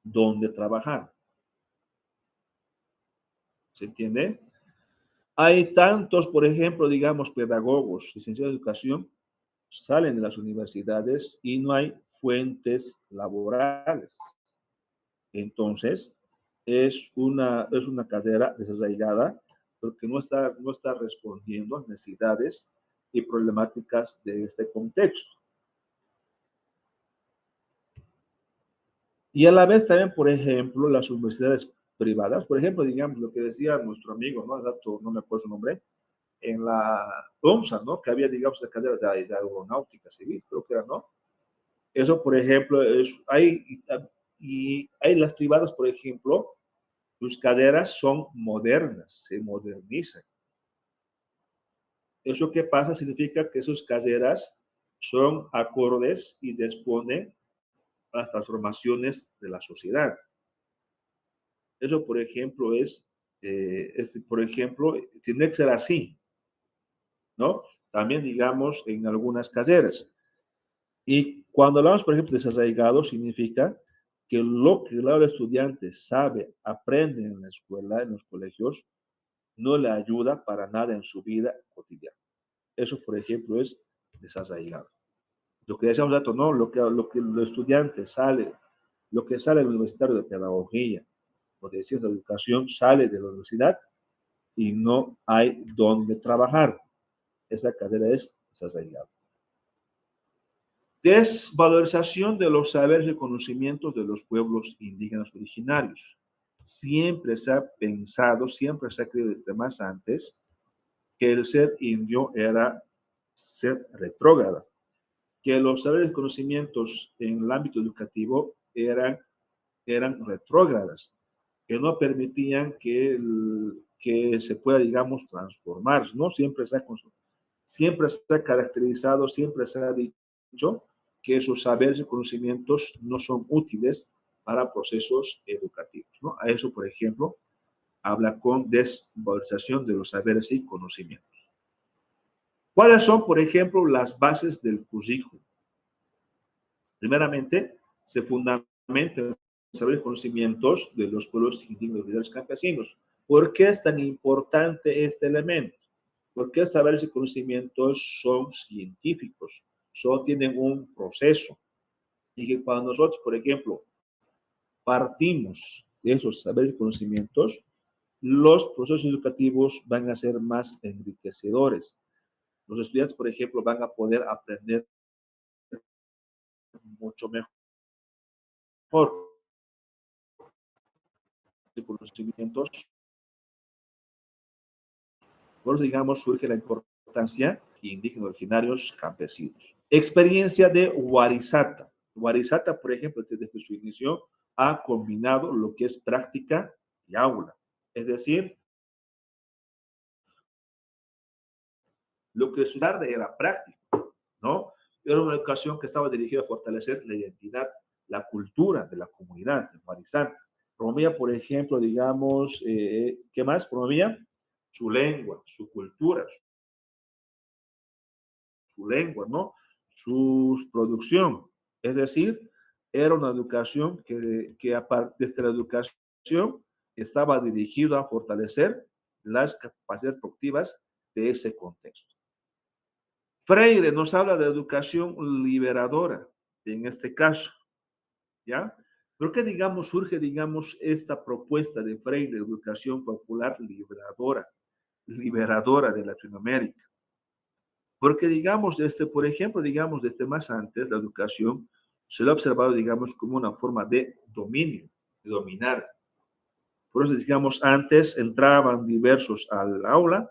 dónde trabajar. ¿Se entiende? Hay tantos, por ejemplo, digamos, pedagogos, licenciados de educación, salen de las universidades y no hay fuentes laborales. Entonces, es una carrera desarraigada porque no está respondiendo a necesidades y problemáticas de este contexto. Y a la vez también, por ejemplo, las universidades privadas, por ejemplo, digamos lo que decía nuestro amigo, ¿no? Dato, no me acuerdo su nombre, en la OMSA, ¿no? Que había, digamos, la carrera de aeronáutica civil, creo que era, ¿no? Eso, por ejemplo, y hay las privadas, por ejemplo, sus carreras son modernas, se modernizan. Eso que pasa significa que sus carreras son acordes y responden a las transformaciones de la sociedad. Eso, por ejemplo, por ejemplo, tiene que ser así, ¿no? También, digamos, en algunas carreras. Y cuando hablamos, por ejemplo, de desarraigado, significa que lo que el estudiante sabe, aprende en la escuela, en los colegios, no le ayuda para nada en su vida cotidiana. Eso, por ejemplo, es desarraigado. Lo que decíamos dato, ¿no? Lo que el estudiante sale, lo que sale del universitario de pedagogía o de ciencia de educación sale de la universidad y no hay dónde trabajar. Esa carrera es desarraigada. Desvalorización de los saberes y conocimientos de los pueblos indígenas originarios. Siempre se ha pensado, siempre se ha creído desde más antes que el ser indio era ser retrógrada, que los saberes y conocimientos en el ámbito educativo eran retrógradas, que no permitían que se pueda, digamos, transformar, ¿no? Siempre se ha caracterizado, siempre se ha dicho que esos saberes y conocimientos no son útiles para procesos educativos, ¿no? A eso, por ejemplo, habla con desvalorización de los saberes y conocimientos. ¿Cuáles son, por ejemplo, las bases del currículo? Primeramente, se fundamenta en los saberes y conocimientos de los pueblos indígenas y los campesinos. ¿Por qué es tan importante este elemento? Porque saberes y conocimientos son científicos, tienen un proceso. Y que cuando nosotros, por ejemplo, partimos de esos saberes y conocimientos, los procesos educativos van a ser más enriquecedores. Los estudiantes, por ejemplo, van a poder aprender mucho mejor de conocimientos. Por eso, digamos, surge la importancia de indígenas originarios campesinos. Experiencia de Warisata. Warisata, por ejemplo, desde su inicio, ha combinado lo que es práctica y aula. Es decir, lo que estudiar era práctico, ¿no? Era una educación que estaba dirigida a fortalecer la identidad, la cultura de la comunidad de Warisata. Promovía, por ejemplo, digamos, ¿qué más promovía? Su lengua, su cultura, su lengua, ¿no? Su producción. Es decir, era una educación que aparte de la educación estaba dirigida a fortalecer las capacidades productivas de ese contexto. Freire nos habla de educación liberadora, en este caso, ¿ya? ¿Por qué, digamos, surge, digamos, esta propuesta de Freire de educación popular liberadora de Latinoamérica? Porque, digamos, por ejemplo, digamos, desde más antes, la educación se lo ha observado, digamos, como una forma de dominio, de dominar. Por eso, digamos, antes entraban diversos al aula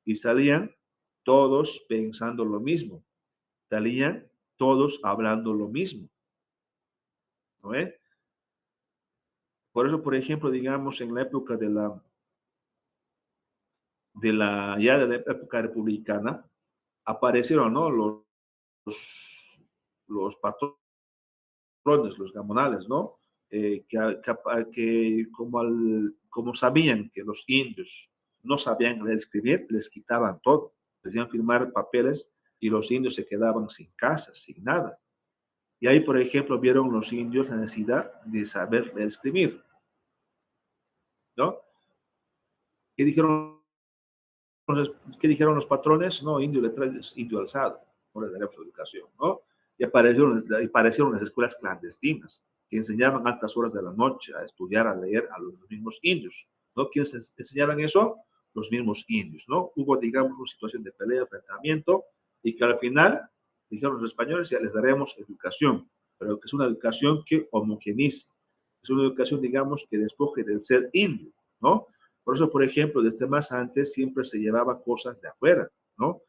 y salían todos pensando lo mismo, salían todos hablando lo mismo, ¿no ves? Por eso, por ejemplo, digamos, en la época ya de la época republicana, aparecieron, ¿no? Los patrones, los gamonales, ¿no? Que como sabían que los indios no sabían leer y escribir, les quitaban todo. Les hacían firmar papeles y los indios se quedaban sin casas, sin nada. Y ahí, por ejemplo, vieron los indios la necesidad de saber leer y escribir, ¿no? ¿Qué dijeron, ¿Qué dijeron los patrones? No, indio letrado es indio alzado, no le daremos educación, ¿no? Y aparecieron las escuelas clandestinas que enseñaban a altas horas de la noche a estudiar, a leer a los mismos indios, ¿no? ¿Quiénes enseñaban eso? Los mismos indios, ¿no? Hubo, digamos, una situación de pelea, enfrentamiento, y que al final dijeron los españoles, ya les daremos educación, pero que es una educación que homogenice, es una educación, digamos, que despoje del ser indio, ¿no? Por eso, por ejemplo, desde más antes siempre se llevaba cosas de afuera, ¿no?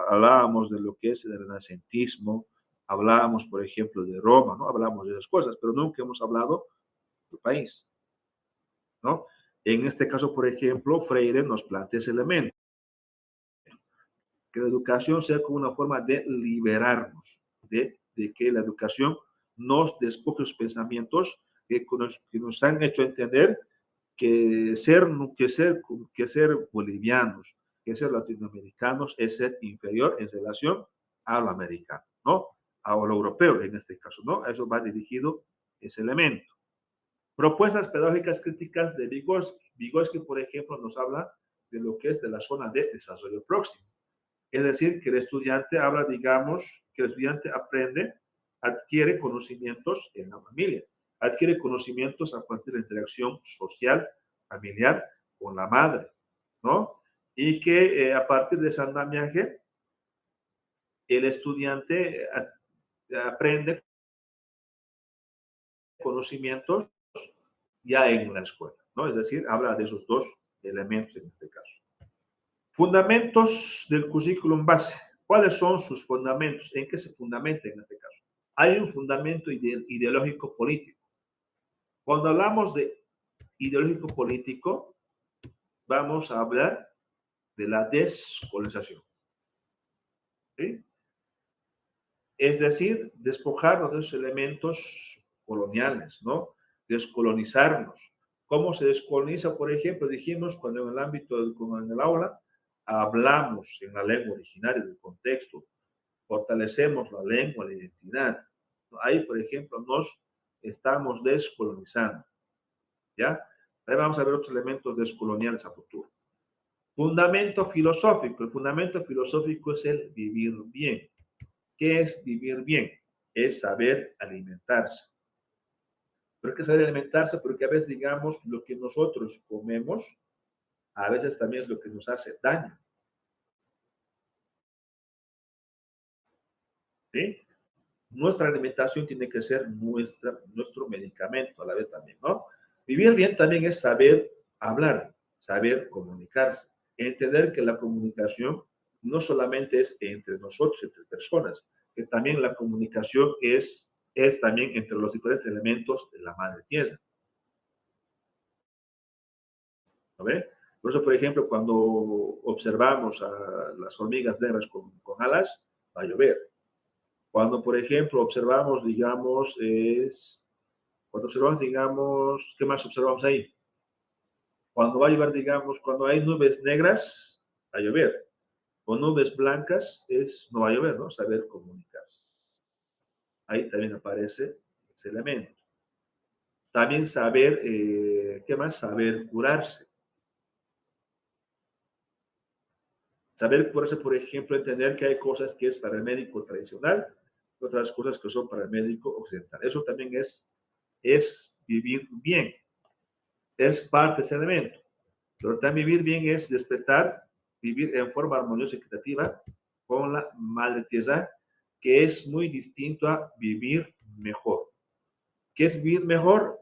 Hablábamos de lo que es el renacentismo, hablábamos, por ejemplo, de Roma, ¿no? Hablábamos de esas cosas, pero nunca hemos hablado del país, ¿no? En este caso, por ejemplo, Freire nos plantea ese elemento, que la educación sea como una forma de liberarnos, de que la educación nos despoje los pensamientos que nos han hecho entender que ser bolivianos, que ser latinoamericanos es ser inferior en relación a lo americano, ¿no? A lo europeo en este caso, ¿no? A eso va dirigido ese elemento. Propuestas pedagógicas críticas de Vygotsky. Vygotsky, por ejemplo, nos habla de lo que es de la zona de desarrollo próximo. Es decir, que el estudiante habla, digamos, que el estudiante aprende, adquiere conocimientos en la familia, adquiere conocimientos a partir de la interacción social, familiar con la madre, ¿no? Y que a partir de ese andamiaje, el estudiante aprende conocimientos ya en la escuela, ¿no? Es decir, habla de esos dos elementos en este caso. Fundamentos del currículum base. ¿Cuáles son sus fundamentos? ¿En qué se fundamenta en este caso? Hay un fundamento ideológico político. Cuando hablamos de ideológico político, vamos a hablar de la descolonización, ¿sí? Es decir, despojarnos de esos elementos coloniales, ¿no? Descolonizarnos. ¿Cómo se descoloniza? Por ejemplo, dijimos cuando en el ámbito, como en el aula, hablamos en la lengua originaria del contexto, fortalecemos la lengua, la identidad. Ahí, por ejemplo, nos estamos descolonizando, ¿ya? Ahí vamos a ver otros elementos descoloniales a futuro. Fundamento filosófico. El fundamento filosófico es el vivir bien. ¿Qué es vivir bien? Es saber alimentarse. Pero hay que saber alimentarse porque a veces, digamos, lo que nosotros comemos, a veces también es lo que nos hace daño, ¿sí? Nuestra alimentación tiene que ser nuestro medicamento a la vez también, ¿no? Vivir bien también es saber hablar, saber comunicarse, entender que la comunicación no solamente es entre nosotros, entre personas, que también la comunicación es también entre los diferentes elementos de la madre tierra, ¿no ve? Por eso, por ejemplo, cuando observamos a las hormigas negras con alas, va a llover. Cuando, por ejemplo, observamos, digamos, cuando observamos, digamos, ¿qué más observamos ahí? Cuando va a llover, digamos, cuando hay nubes negras, va a llover. Con nubes blancas no va a llover, ¿no? Saber comunicarse. Ahí también aparece ese elemento. También saber, ¿qué más? Saber curarse. Saber curarse, por ejemplo, entender que hay cosas que es para el médico tradicional, otras cosas que son para el médico occidental. Eso también es vivir bien. Es parte de ese elemento. Pero también vivir bien es despertar, vivir en forma armoniosa y equitativa con la madre tierra, que es muy distinto a vivir mejor. ¿Qué es vivir mejor?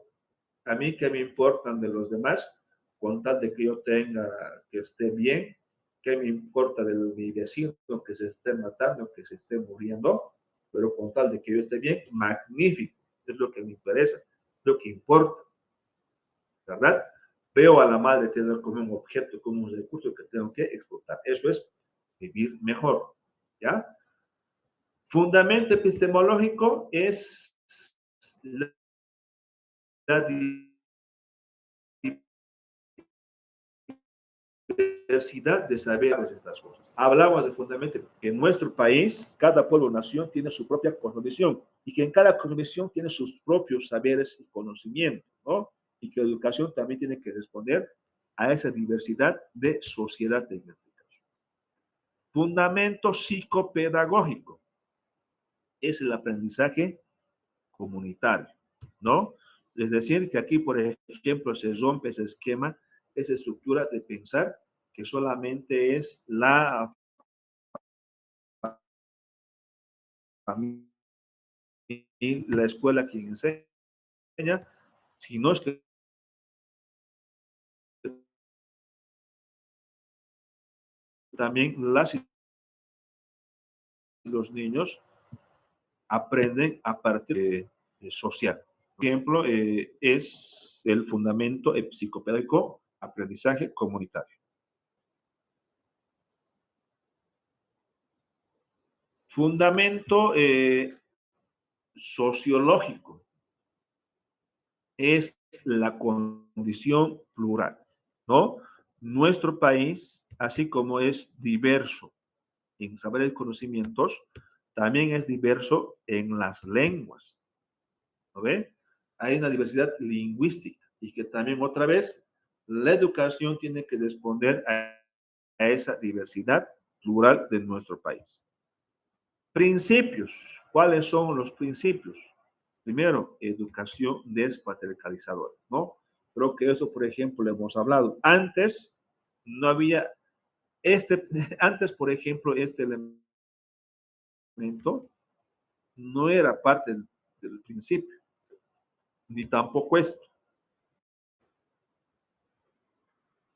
A mí que me importan de los demás, con tal de que yo tenga, que esté bien, ¿Qué me importa de mi vecino que se esté matando, que se esté muriendo? Pero con tal de que yo esté bien, magnífico. Es lo que me interesa, es lo que importa, ¿verdad? Veo a la madre tierra como un objeto, como un recurso que tengo que explotar. Eso es vivir mejor, ¿ya? Fundamento epistemológico es la diversidad de saberes de estas cosas. Hablamos de fundamento que en nuestro país, cada pueblo o nación tiene su propia cosmovisión y que en cada cosmovisión tiene sus propios saberes y conocimientos, ¿no? Y que la educación también tiene que responder a esa diversidad de sociedad en este caso. Fundamento psicopedagógico es el aprendizaje comunitario, ¿no? Es decir, que aquí, por ejemplo, se rompe ese esquema, esa estructura de pensar que solamente es la familia y la escuela quien enseña, sino es que también los niños aprenden a partir de social. Por ejemplo, es el fundamento psicopedagógico, aprendizaje comunitario. Fundamento sociológico es la condición plural, ¿no? Nuestro país, así como es diverso en saberes y conocimientos, también es diverso en las lenguas, ¿no ve? Hay una diversidad lingüística y que también otra vez la educación tiene que responder a esa diversidad plural de nuestro país. Principios. ¿Cuáles son los principios? Primero, educación despatriarcalizadora, ¿no? Creo que eso, por ejemplo, le hemos hablado. Antes no había antes, por ejemplo, este elemento no era parte del principio, ni tampoco esto,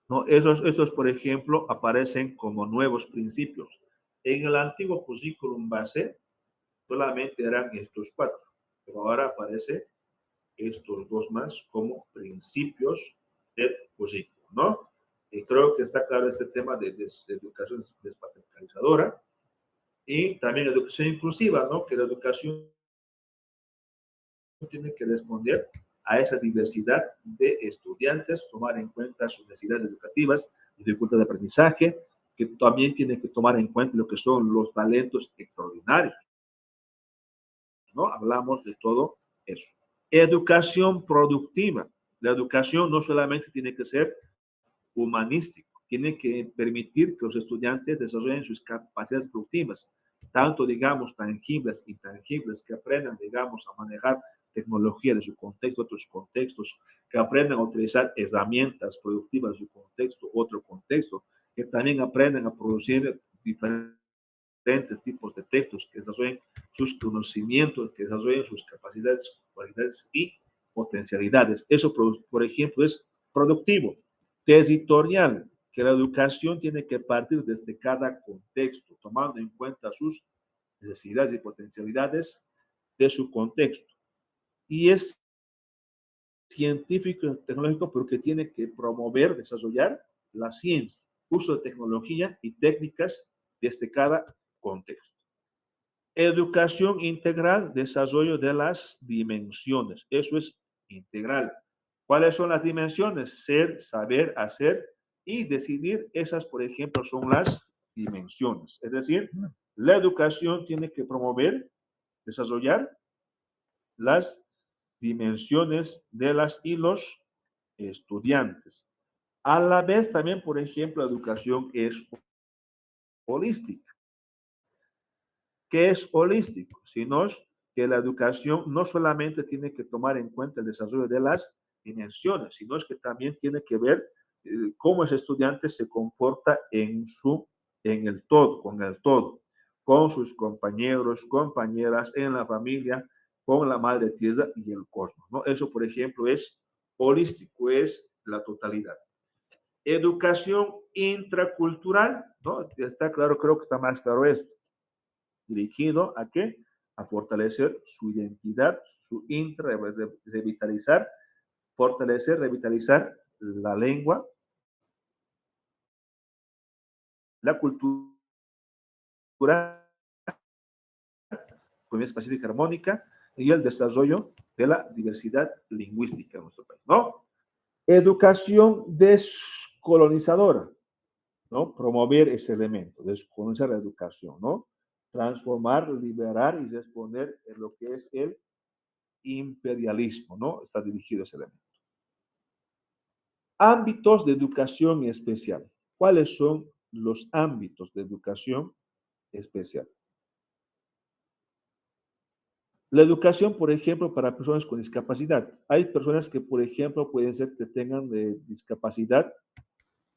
¿no? Esos, por ejemplo, aparecen como nuevos principios. En el antiguo currículum base solamente eran estos cuatro, pero ahora aparece estos dos más como principios del currículum, ¿no? Y creo que está claro este tema de educación despatriarcalizadora y también educación inclusiva, ¿no? Que la educación tiene que responder a esa diversidad de estudiantes, tomar en cuenta sus necesidades educativas, dificultades de aprendizaje, que también tiene que tomar en cuenta lo que son los talentos extraordinarios, ¿no? Hablamos de todo eso. Educación productiva. La educación no solamente tiene que ser humanística, tiene que permitir que los estudiantes desarrollen sus capacidades productivas, tanto, digamos, tangibles e intangibles, que aprendan, digamos, a manejar tecnología de su contexto, otros contextos, que aprendan a utilizar herramientas productivas de su contexto, otro contexto, que también aprendan a producir diferentes tipos de textos, que desarrollen sus conocimientos, que desarrollen sus capacidades, cualidades y potencialidades. Eso, por ejemplo, es productivo. Territorial, que la educación tiene que partir desde cada contexto, tomando en cuenta sus necesidades y potencialidades de su contexto. Y es científico y tecnológico porque tiene que promover, desarrollar la ciencia, uso de tecnología y técnicas desde cada contexto. Educación integral, desarrollo de las dimensiones. Eso es integral. ¿Cuáles son las dimensiones? Ser, saber, hacer y decidir. Esas, por ejemplo, son las dimensiones. Es decir, la educación tiene que promover, desarrollar las dimensiones de las y los estudiantes. A la vez también, por ejemplo, la educación es holística. ¿Qué es holístico? Sino que la educación no solamente tiene que tomar en cuenta el desarrollo de las dimensiones, sino es que también tiene que ver cómo ese estudiante se comporta en el todo, con sus compañeros, compañeras, en la familia, con la madre tierra y el cosmos, ¿no? Eso, por ejemplo, es holístico, es la totalidad. Educación intracultural, ¿no? Está claro, creo que está más claro esto. Dirigido a qué? A fortalecer su identidad, su revitalizar, fortalecer, revitalizar la lengua, la cultura, con específica armónica y el desarrollo de la diversidad lingüística en nuestro país, ¿no? Educación descolonizadora, ¿no? Promover ese elemento, descolonizar la educación, ¿no? Transformar, liberar y responder en lo que es el imperialismo, ¿no? Está dirigido a ese elemento. Ámbitos de educación especial. ¿Cuáles son los ámbitos de educación especial? La educación, por ejemplo, para personas con discapacidad. Hay personas que, por ejemplo, pueden ser que tengan discapacidad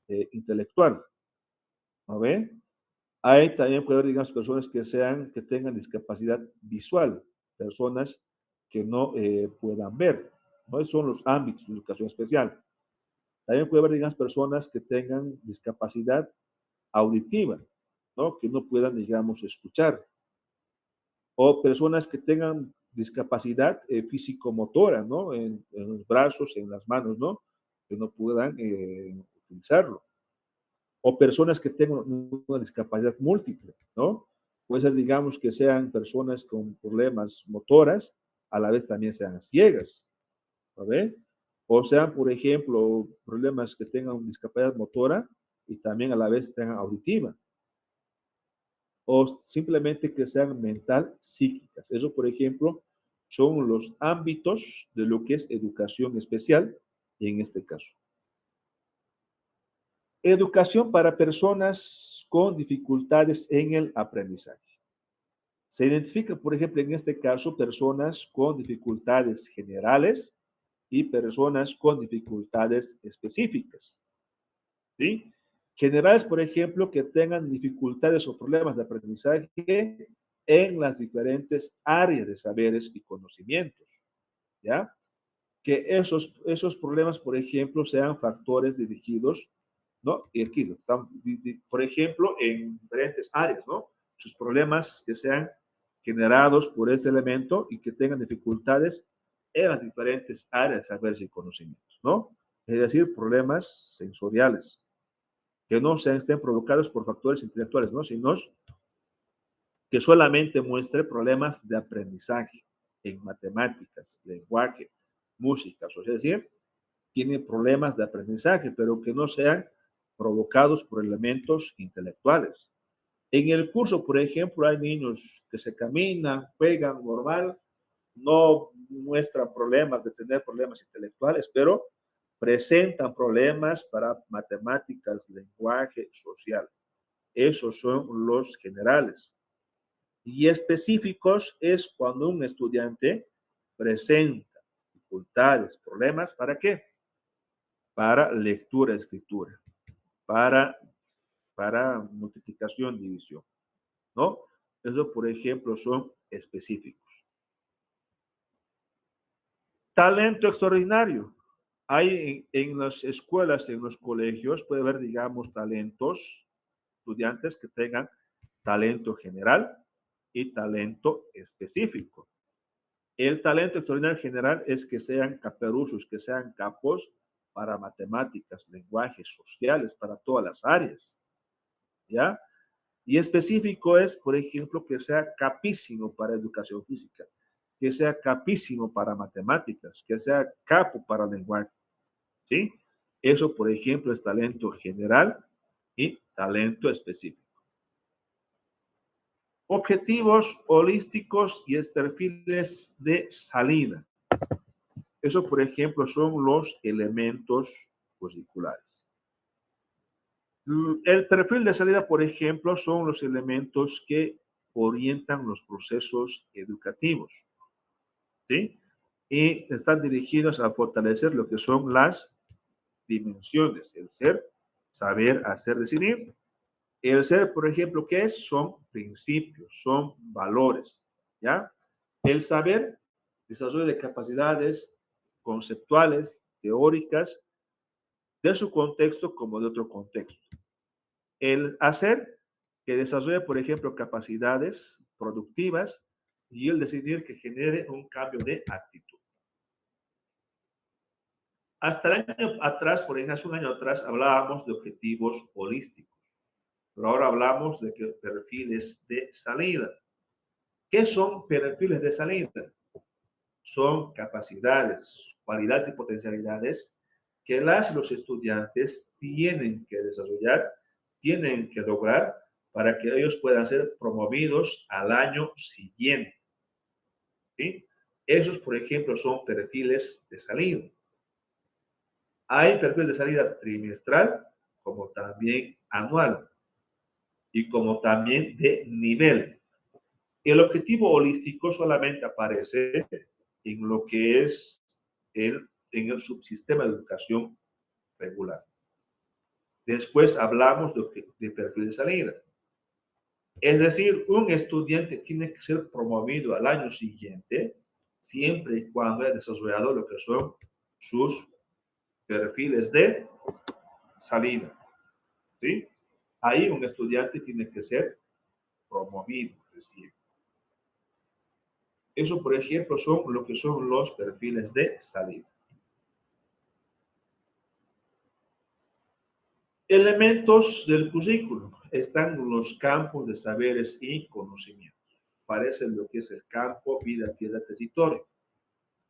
intelectual, ¿no ve? Hay también puede haber, digamos, personas que tengan discapacidad visual, personas que no puedan ver, ¿no? Esos son los ámbitos de educación especial. También puede haber, digamos, personas que tengan discapacidad auditiva, ¿no? Que no puedan, digamos, escuchar. O personas que tengan discapacidad físico-motora, ¿no? En los brazos, en las manos, ¿no? Que no puedan utilizarlo. O personas que tengan una discapacidad múltiple, ¿no? Puede ser, digamos, que sean personas con problemas motoras, a la vez también sean ciegas, ¿vale? O sean, por ejemplo, problemas que tengan discapacidad motora y también a la vez tengan auditiva. O simplemente que sean mental psíquicas. Eso, por ejemplo, son los ámbitos de lo que es educación especial en este caso. Educación para personas con dificultades en el aprendizaje. Se identifica, por ejemplo, en este caso, personas con dificultades generales y personas con dificultades específicas. ¿Sí? Generales, por ejemplo, que tengan dificultades o problemas de aprendizaje en las diferentes áreas de saberes y conocimientos. ¿Ya? Que esos problemas, por ejemplo, sean factores dirigidos, ¿no? Y aquí están, por ejemplo, en diferentes áreas, ¿no? Sus problemas que sean generados por ese elemento y que tengan dificultades en las diferentes áreas de saberes y conocimientos, ¿no? Es decir, problemas sensoriales, que no estén provocados por factores intelectuales, ¿no? Sino que solamente muestre problemas de aprendizaje en matemáticas, lenguaje, música, es decir, tiene problemas de aprendizaje, pero que no sean provocados por elementos intelectuales. En el curso, por ejemplo, hay niños que se caminan, juegan normal, no muestran problemas de tener problemas intelectuales, pero presentan problemas para matemáticas, lenguaje, social. Esos son los generales. Y específicos es cuando un estudiante presenta dificultades, problemas, ¿para qué? Para lectura, escritura, para, para multiplicación, división, ¿no? Eso, por ejemplo, son específicos. Talento extraordinario. Hay en las escuelas, en los colegios, puede haber, digamos, talentos, estudiantes que tengan talento general y talento específico. El talento extraordinario general es que sean caperuzos, que sean capos para matemáticas, lenguajes, sociales, para todas las áreas, ¿ya? Y específico es, por ejemplo, que sea capísimo para educación física, que sea capísimo para matemáticas, que sea capo para lenguaje, ¿sí? Eso, por ejemplo, es talento general y talento específico. Objetivos holísticos y perfiles de salida. Eso, por ejemplo, son los elementos curriculares. El perfil de salida, por ejemplo, son los elementos que orientan los procesos educativos, ¿sí? Y están dirigidos a fortalecer lo que son las dimensiones, el ser, saber, hacer, decidir. El ser, por ejemplo, ¿qué es? Son principios, son valores, ¿ya? El saber, desarrollo de capacidades conceptuales, teóricas, de su contexto como de otro contexto. El hacer que desarrolle, por ejemplo, capacidades productivas y el decidir que genere un cambio de actitud. Hasta el año atrás, por ejemplo, hace un año atrás, hablábamos de objetivos holísticos, pero ahora hablamos de perfiles de salida. ¿Qué son perfiles de salida? Son capacidades, cualidades y potencialidades que los estudiantes tienen que desarrollar, tienen que lograr para que ellos puedan ser promovidos al año siguiente. ¿Sí? Esos, por ejemplo, son perfiles de salida. Hay perfiles de salida trimestral, como también anual, y como también de nivel. El objetivo holístico solamente aparece en lo que es en el subsistema de educación regular. Después hablamos de perfil de salida. Es decir, un estudiante tiene que ser promovido al año siguiente, siempre y cuando haya desarrollado lo que son sus perfiles de salida. ¿Sí? Ahí un estudiante tiene que ser promovido recién. Eso, por ejemplo, son lo que son los perfiles de salida. Elementos del currículo. Están los campos de saberes y conocimientos. Parece lo que es el campo, vida, tierra, territorio.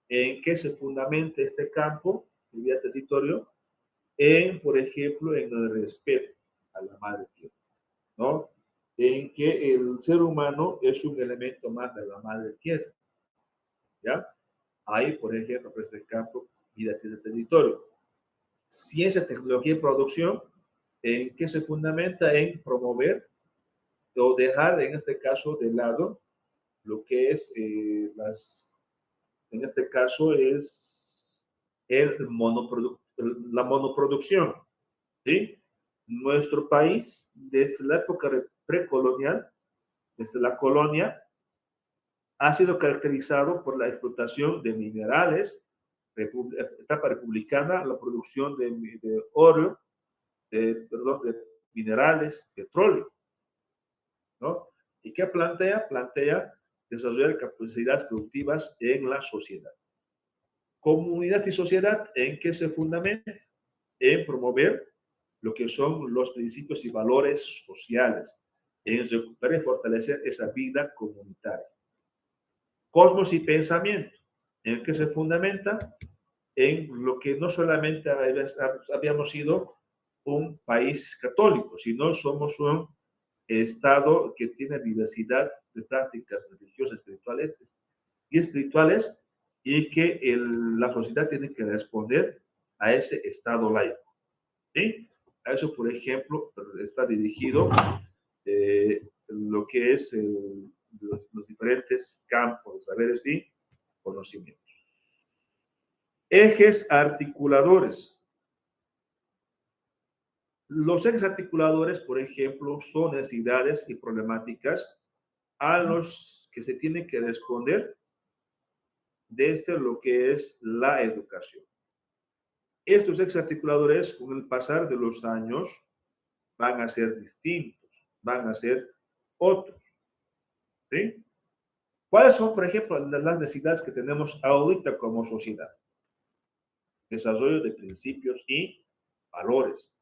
¿En qué se fundamenta este campo, vida, territorio? Por ejemplo, en el respeto a la madre tierra, ¿no? En que el ser humano es un elemento más de la madre tierra, ¿ya? Ahí, por ejemplo, pues el campo, vida, tierra, territorio. Ciencia, tecnología y producción, ¿en qué se fundamenta? En promover o dejar, en este caso, de lado lo que es en este caso es la monoproducción, ¿sí? Nuestro país, desde la época precolonial, desde la colonia, ha sido caracterizado por la explotación de minerales, etapa republicana, la producción de oro, de minerales, petróleo, ¿no? ¿Y qué plantea? Plantea desarrollar capacidades productivas en la sociedad. Comunidad y sociedad, ¿en qué se fundamenta? En promover lo que son los principios y valores sociales, en recuperar y fortalecer esa vida comunitaria. Cosmos y pensamiento, ¿en qué se fundamenta? En lo que no solamente habíamos sido un país católico, sino somos un Estado que tiene diversidad de prácticas religiosas, espirituales y que la sociedad tiene que responder a ese Estado laico. ¿Sí? A eso, por ejemplo, está dirigido lo que es los diferentes campos de saberes y conocimientos. Ejes articuladores. Los ejes articuladores, por ejemplo, son necesidades y problemáticas a los que se tiene que responder desde lo que es la educación. Estos ejes articuladores, con el pasar de los años, van a ser distintos, van a ser otros. ¿Sí? ¿Cuáles son, por ejemplo, las necesidades que tenemos ahorita como sociedad? Desarrollo de principios y valores.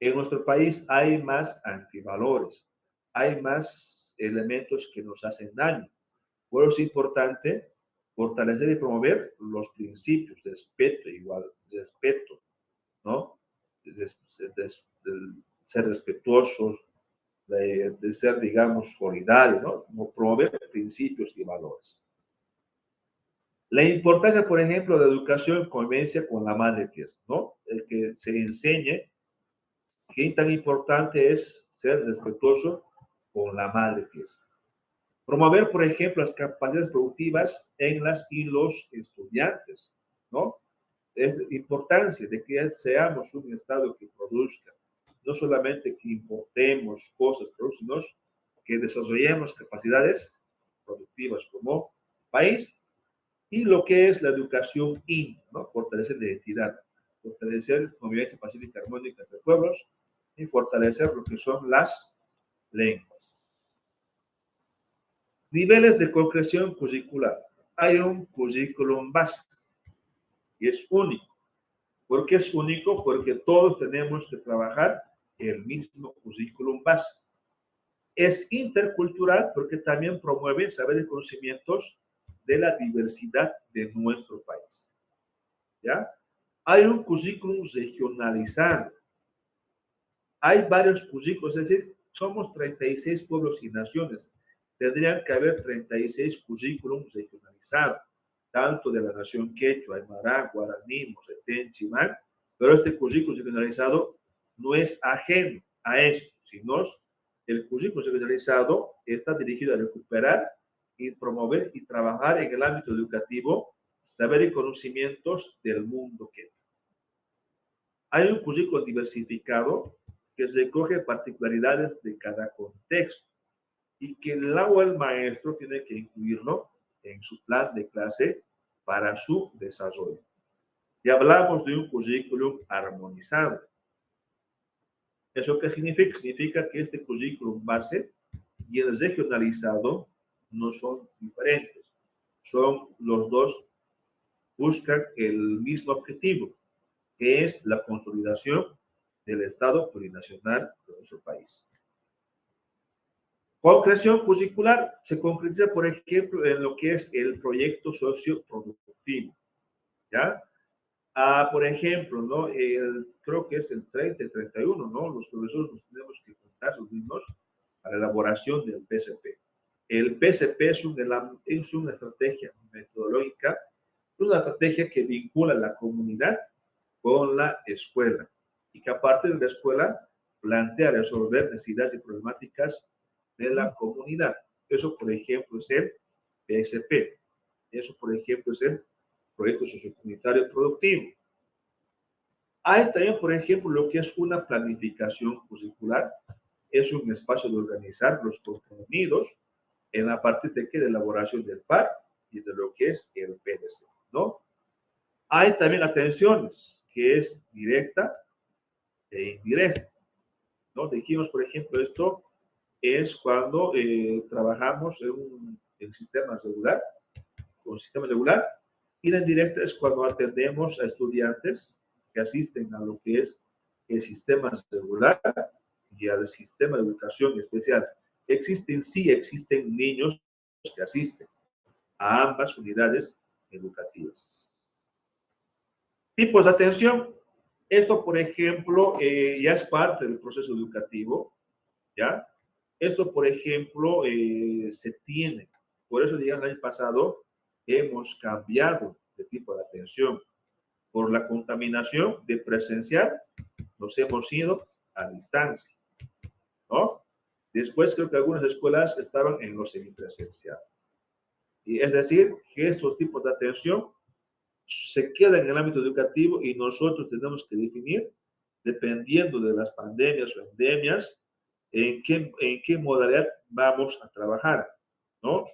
En nuestro país hay más antivalores, hay más elementos que nos hacen daño. Por eso es importante fortalecer y promover los principios de respeto, respeto, ¿no? De ser respetuosos, de ser, digamos, solidarios, ¿no? Promover principios y valores. La importancia, por ejemplo, de educación en convivencia con la madre tierra, ¿no? El que se enseñe qué tan importante es ser respetuoso con la madre tierra. Promover, por ejemplo, las capacidades productivas en las y los estudiantes, ¿no? Es importancia de que seamos un Estado que produzca, no solamente que importemos cosas, sino que desarrollemos capacidades productivas como país y lo que es la educación ¿no? Fortalecer la identidad. fortalecer convivencia pacífica y armónica entre pueblos y fortalecer lo que son las lenguas. Niveles de concreción curricular. Hay un currículum básico y es único. ¿Por qué es único? Porque todos tenemos que trabajar el mismo currículum básico. Es intercultural porque también promueve saberes y conocimientos de la diversidad de nuestro país. ¿Ya? Hay un currículum regionalizado. Hay varios currículos, es decir, somos 36 pueblos y naciones. Tendrían que haber 36 currículums regionalizados, tanto de la nación quechua, aymara, guaraní, mosetén, chimán, pero este currículum regionalizado no es ajeno a esto, sino el currículum regionalizado está dirigido a recuperar y promover y trabajar en el ámbito educativo saber y conocimientos del mundo quechua. Hay un currículo diversificado que recoge particularidades de cada contexto y que el maestro tiene que incluirlo en su plan de clase para su desarrollo. Y hablamos de un currículum armonizado. ¿Eso qué significa? Significa que este currículum base y el regionalizado no son diferentes. Son los dos, buscan el mismo objetivo, que es la consolidación del Estado plurinacional de nuestro país. Concreción curricular se concretiza, por ejemplo, en lo que es el proyecto socioproductivo. ¿Ya? Por ejemplo, ¿no? Creo que es el 30 y 31, ¿no? Los profesores nos tenemos que juntar los mismos a la elaboración del PCP. El PCP es una estrategia metodológica, una estrategia que vincula a la comunidad con la escuela y que aparte de la escuela plantea resolver necesidades y problemáticas de la comunidad. Eso, por ejemplo, es el PSP. Eso, por ejemplo, es el proyecto sociocomunitario productivo. Hay también, por ejemplo, lo que es una planificación curricular. Es un espacio de organizar los contenidos en la parte de elaboración del PAR y de lo que es el PDC, ¿no? Hay también atenciones, que es directa e indirecta, ¿no? Dijimos, por ejemplo, esto es cuando trabajamos en sistemas regular, con sistema regular, y la indirecta es cuando atendemos a estudiantes que asisten a lo que es el sistema regular y al sistema de educación especial. Existen niños que asisten a ambas unidades educativas. Tipos de atención. Esto, por ejemplo, ya es parte del proceso educativo, ¿ya? Esto, por ejemplo, se tiene. Por eso, digamos, el año pasado hemos cambiado de tipo de atención. Por la contaminación de presencial, nos hemos ido a distancia, ¿no? Después creo que algunas escuelas estaban en lo semipresencial. Y es decir, que estos tipos de atención se quedan en el ámbito educativo y nosotros tenemos que definir, dependiendo de las pandemias o endemias, en qué modalidad vamos a trabajar, ¿no?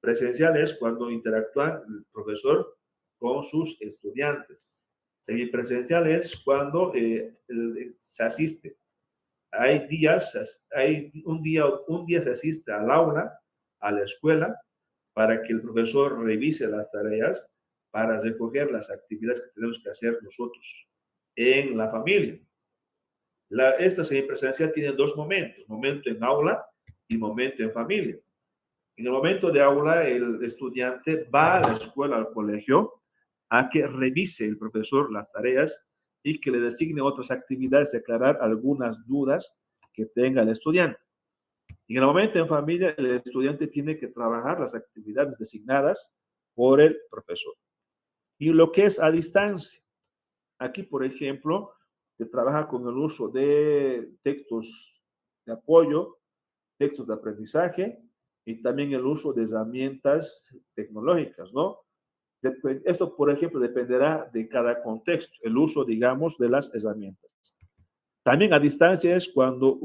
Presencial es cuando interactúa el profesor con sus estudiantes. Semipresencial es cuando se asiste. Hay un día se asiste al aula, a la escuela, para que el profesor revise las tareas, para recoger las actividades que tenemos que hacer nosotros en la familia. Esta semipresencial tiene dos momentos, momento en aula y momento en familia. En el momento de aula, el estudiante va a la escuela, al colegio, a que revise el profesor las tareas y que le designe otras actividades, aclarar algunas dudas que tenga el estudiante. En el momento en familia, el estudiante tiene que trabajar las actividades designadas por el profesor. Y lo que es a distancia. Aquí, por ejemplo, se trabaja con el uso de textos de apoyo, textos de aprendizaje y también el uso de herramientas tecnológicas, ¿no? Esto, por ejemplo, dependerá de cada contexto, el uso, digamos, de las herramientas. También a distancia es cuando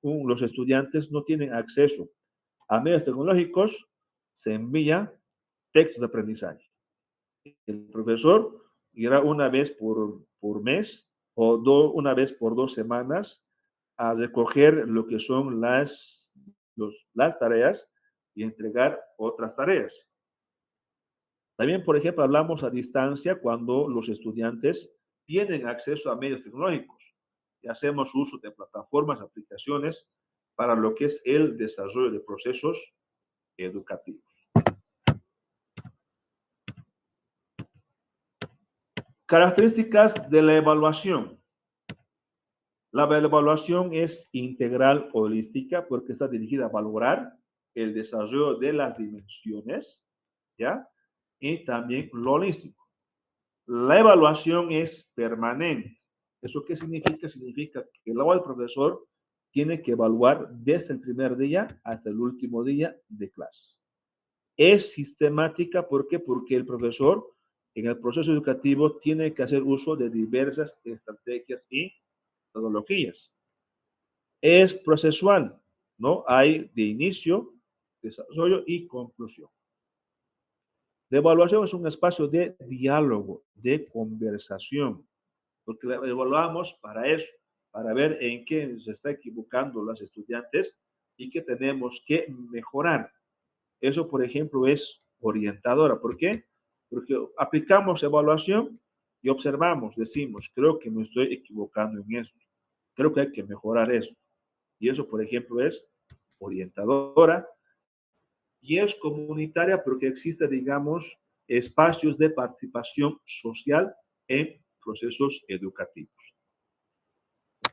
los estudiantes no tienen acceso a medios tecnológicos, se envía textos de aprendizaje. El profesor irá una vez por por mes o una vez por 2 semanas a recoger lo que son las tareas y entregar otras tareas. También, por ejemplo, hablamos a distancia cuando los estudiantes tienen acceso a medios tecnológicos y hacemos uso de plataformas, aplicaciones para lo que es el desarrollo de procesos educativos. Características de la evaluación. La evaluación es integral holística porque está dirigida a valorar el desarrollo de las dimensiones, ¿ya? Y también lo holístico. La evaluación es permanente. ¿Eso qué significa? Significa que el profesor tiene que evaluar desde el primer día hasta el último día de clases. Es sistemática, ¿por qué? Porque el profesor en el proceso educativo tiene que hacer uso de diversas estrategias y metodologías. Es procesual, ¿no? Hay de inicio, desarrollo y conclusión. La evaluación es un espacio de diálogo, de conversación, porque la evaluamos para eso, para ver en qué se está equivocando los estudiantes y qué tenemos que mejorar. Eso, por ejemplo, es orientadora. ¿Por qué? Porque aplicamos evaluación y observamos, decimos, creo que me estoy equivocando en esto, creo que hay que mejorar eso. Y eso, por ejemplo, es orientadora y es comunitaria porque existe, digamos, espacios de participación social en procesos educativos.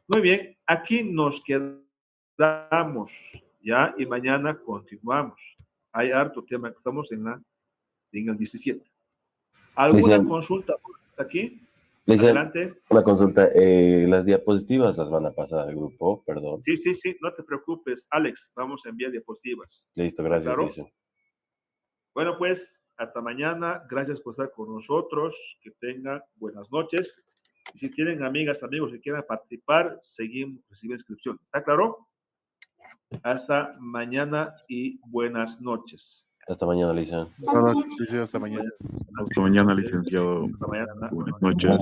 Muy bien, aquí nos quedamos ya y mañana continuamos. Hay harto tema, estamos en el 17. ¿Alguna Licen, consulta hasta aquí? Licen, Adelante. una consulta. Las diapositivas las van a pasar al grupo, perdón. Sí, sí, sí, no te preocupes, Alex, vamos a enviar diapositivas. Listo, ¿Está gracias, claro? Licen. Bueno, pues hasta mañana. Gracias por estar con nosotros. Que tengan buenas noches. Y si tienen amigas, amigos que quieran participar, seguimos, reciben inscripción. ¿Está claro? Hasta mañana y buenas noches. Hasta mañana, Licen. Hola, licenciado, hasta mañana. Hasta mañana, licenciado. Hasta mañana. Buenas noches.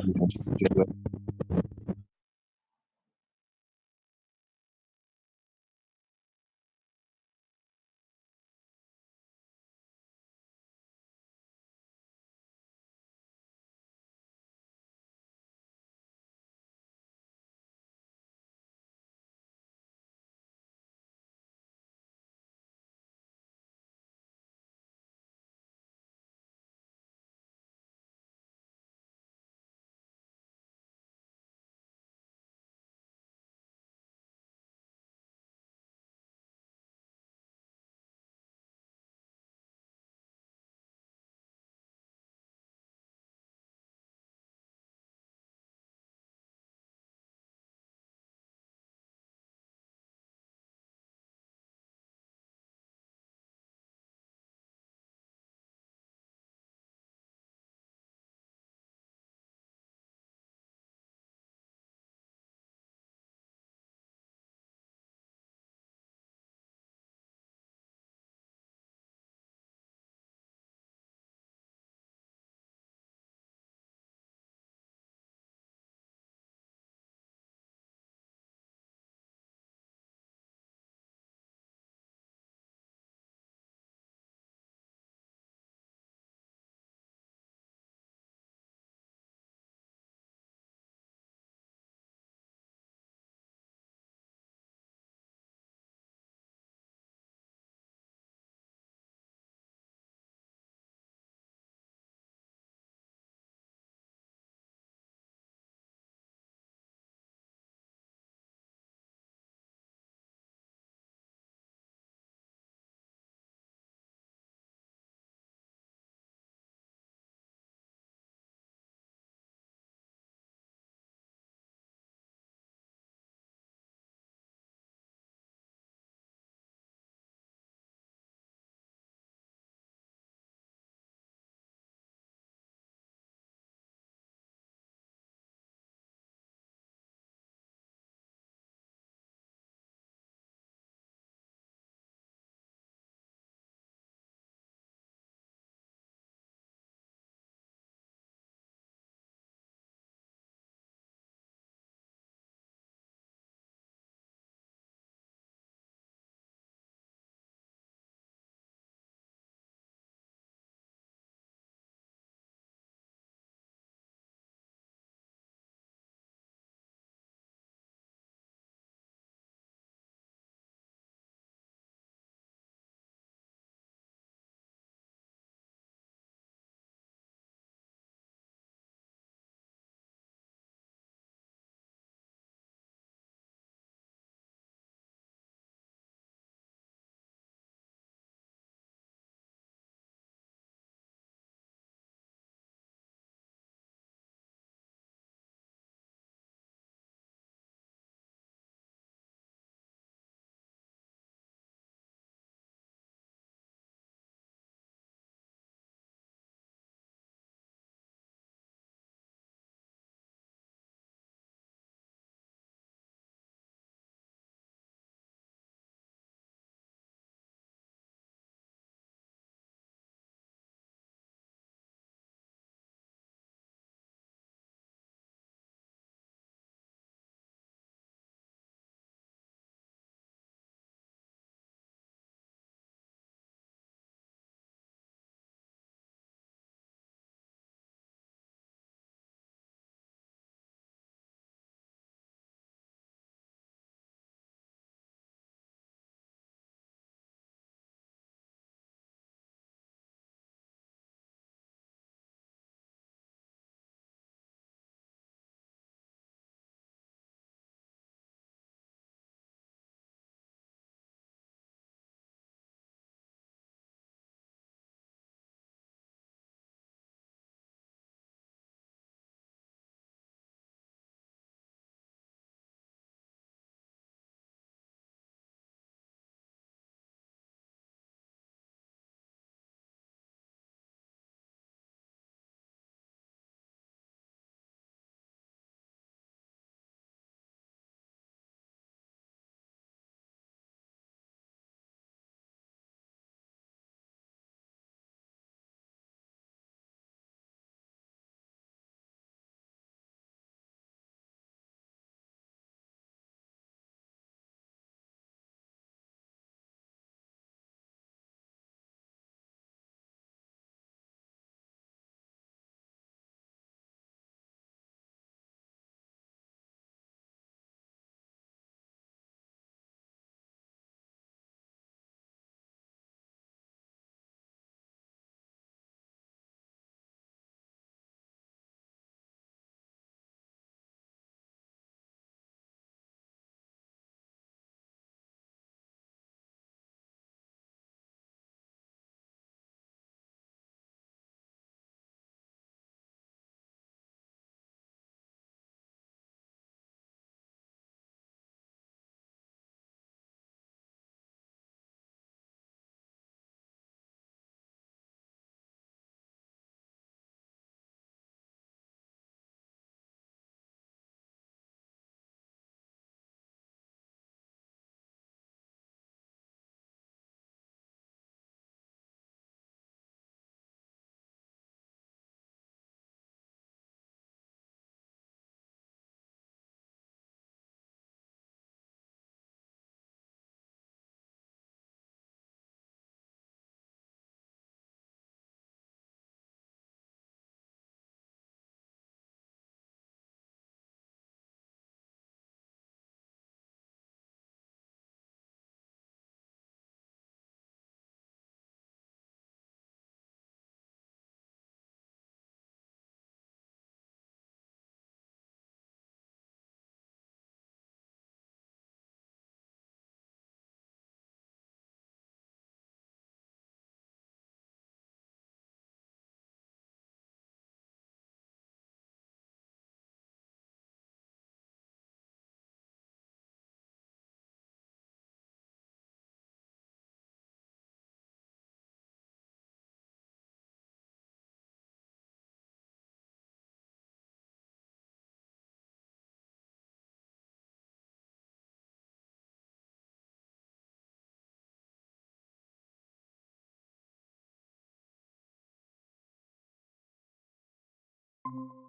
Chao.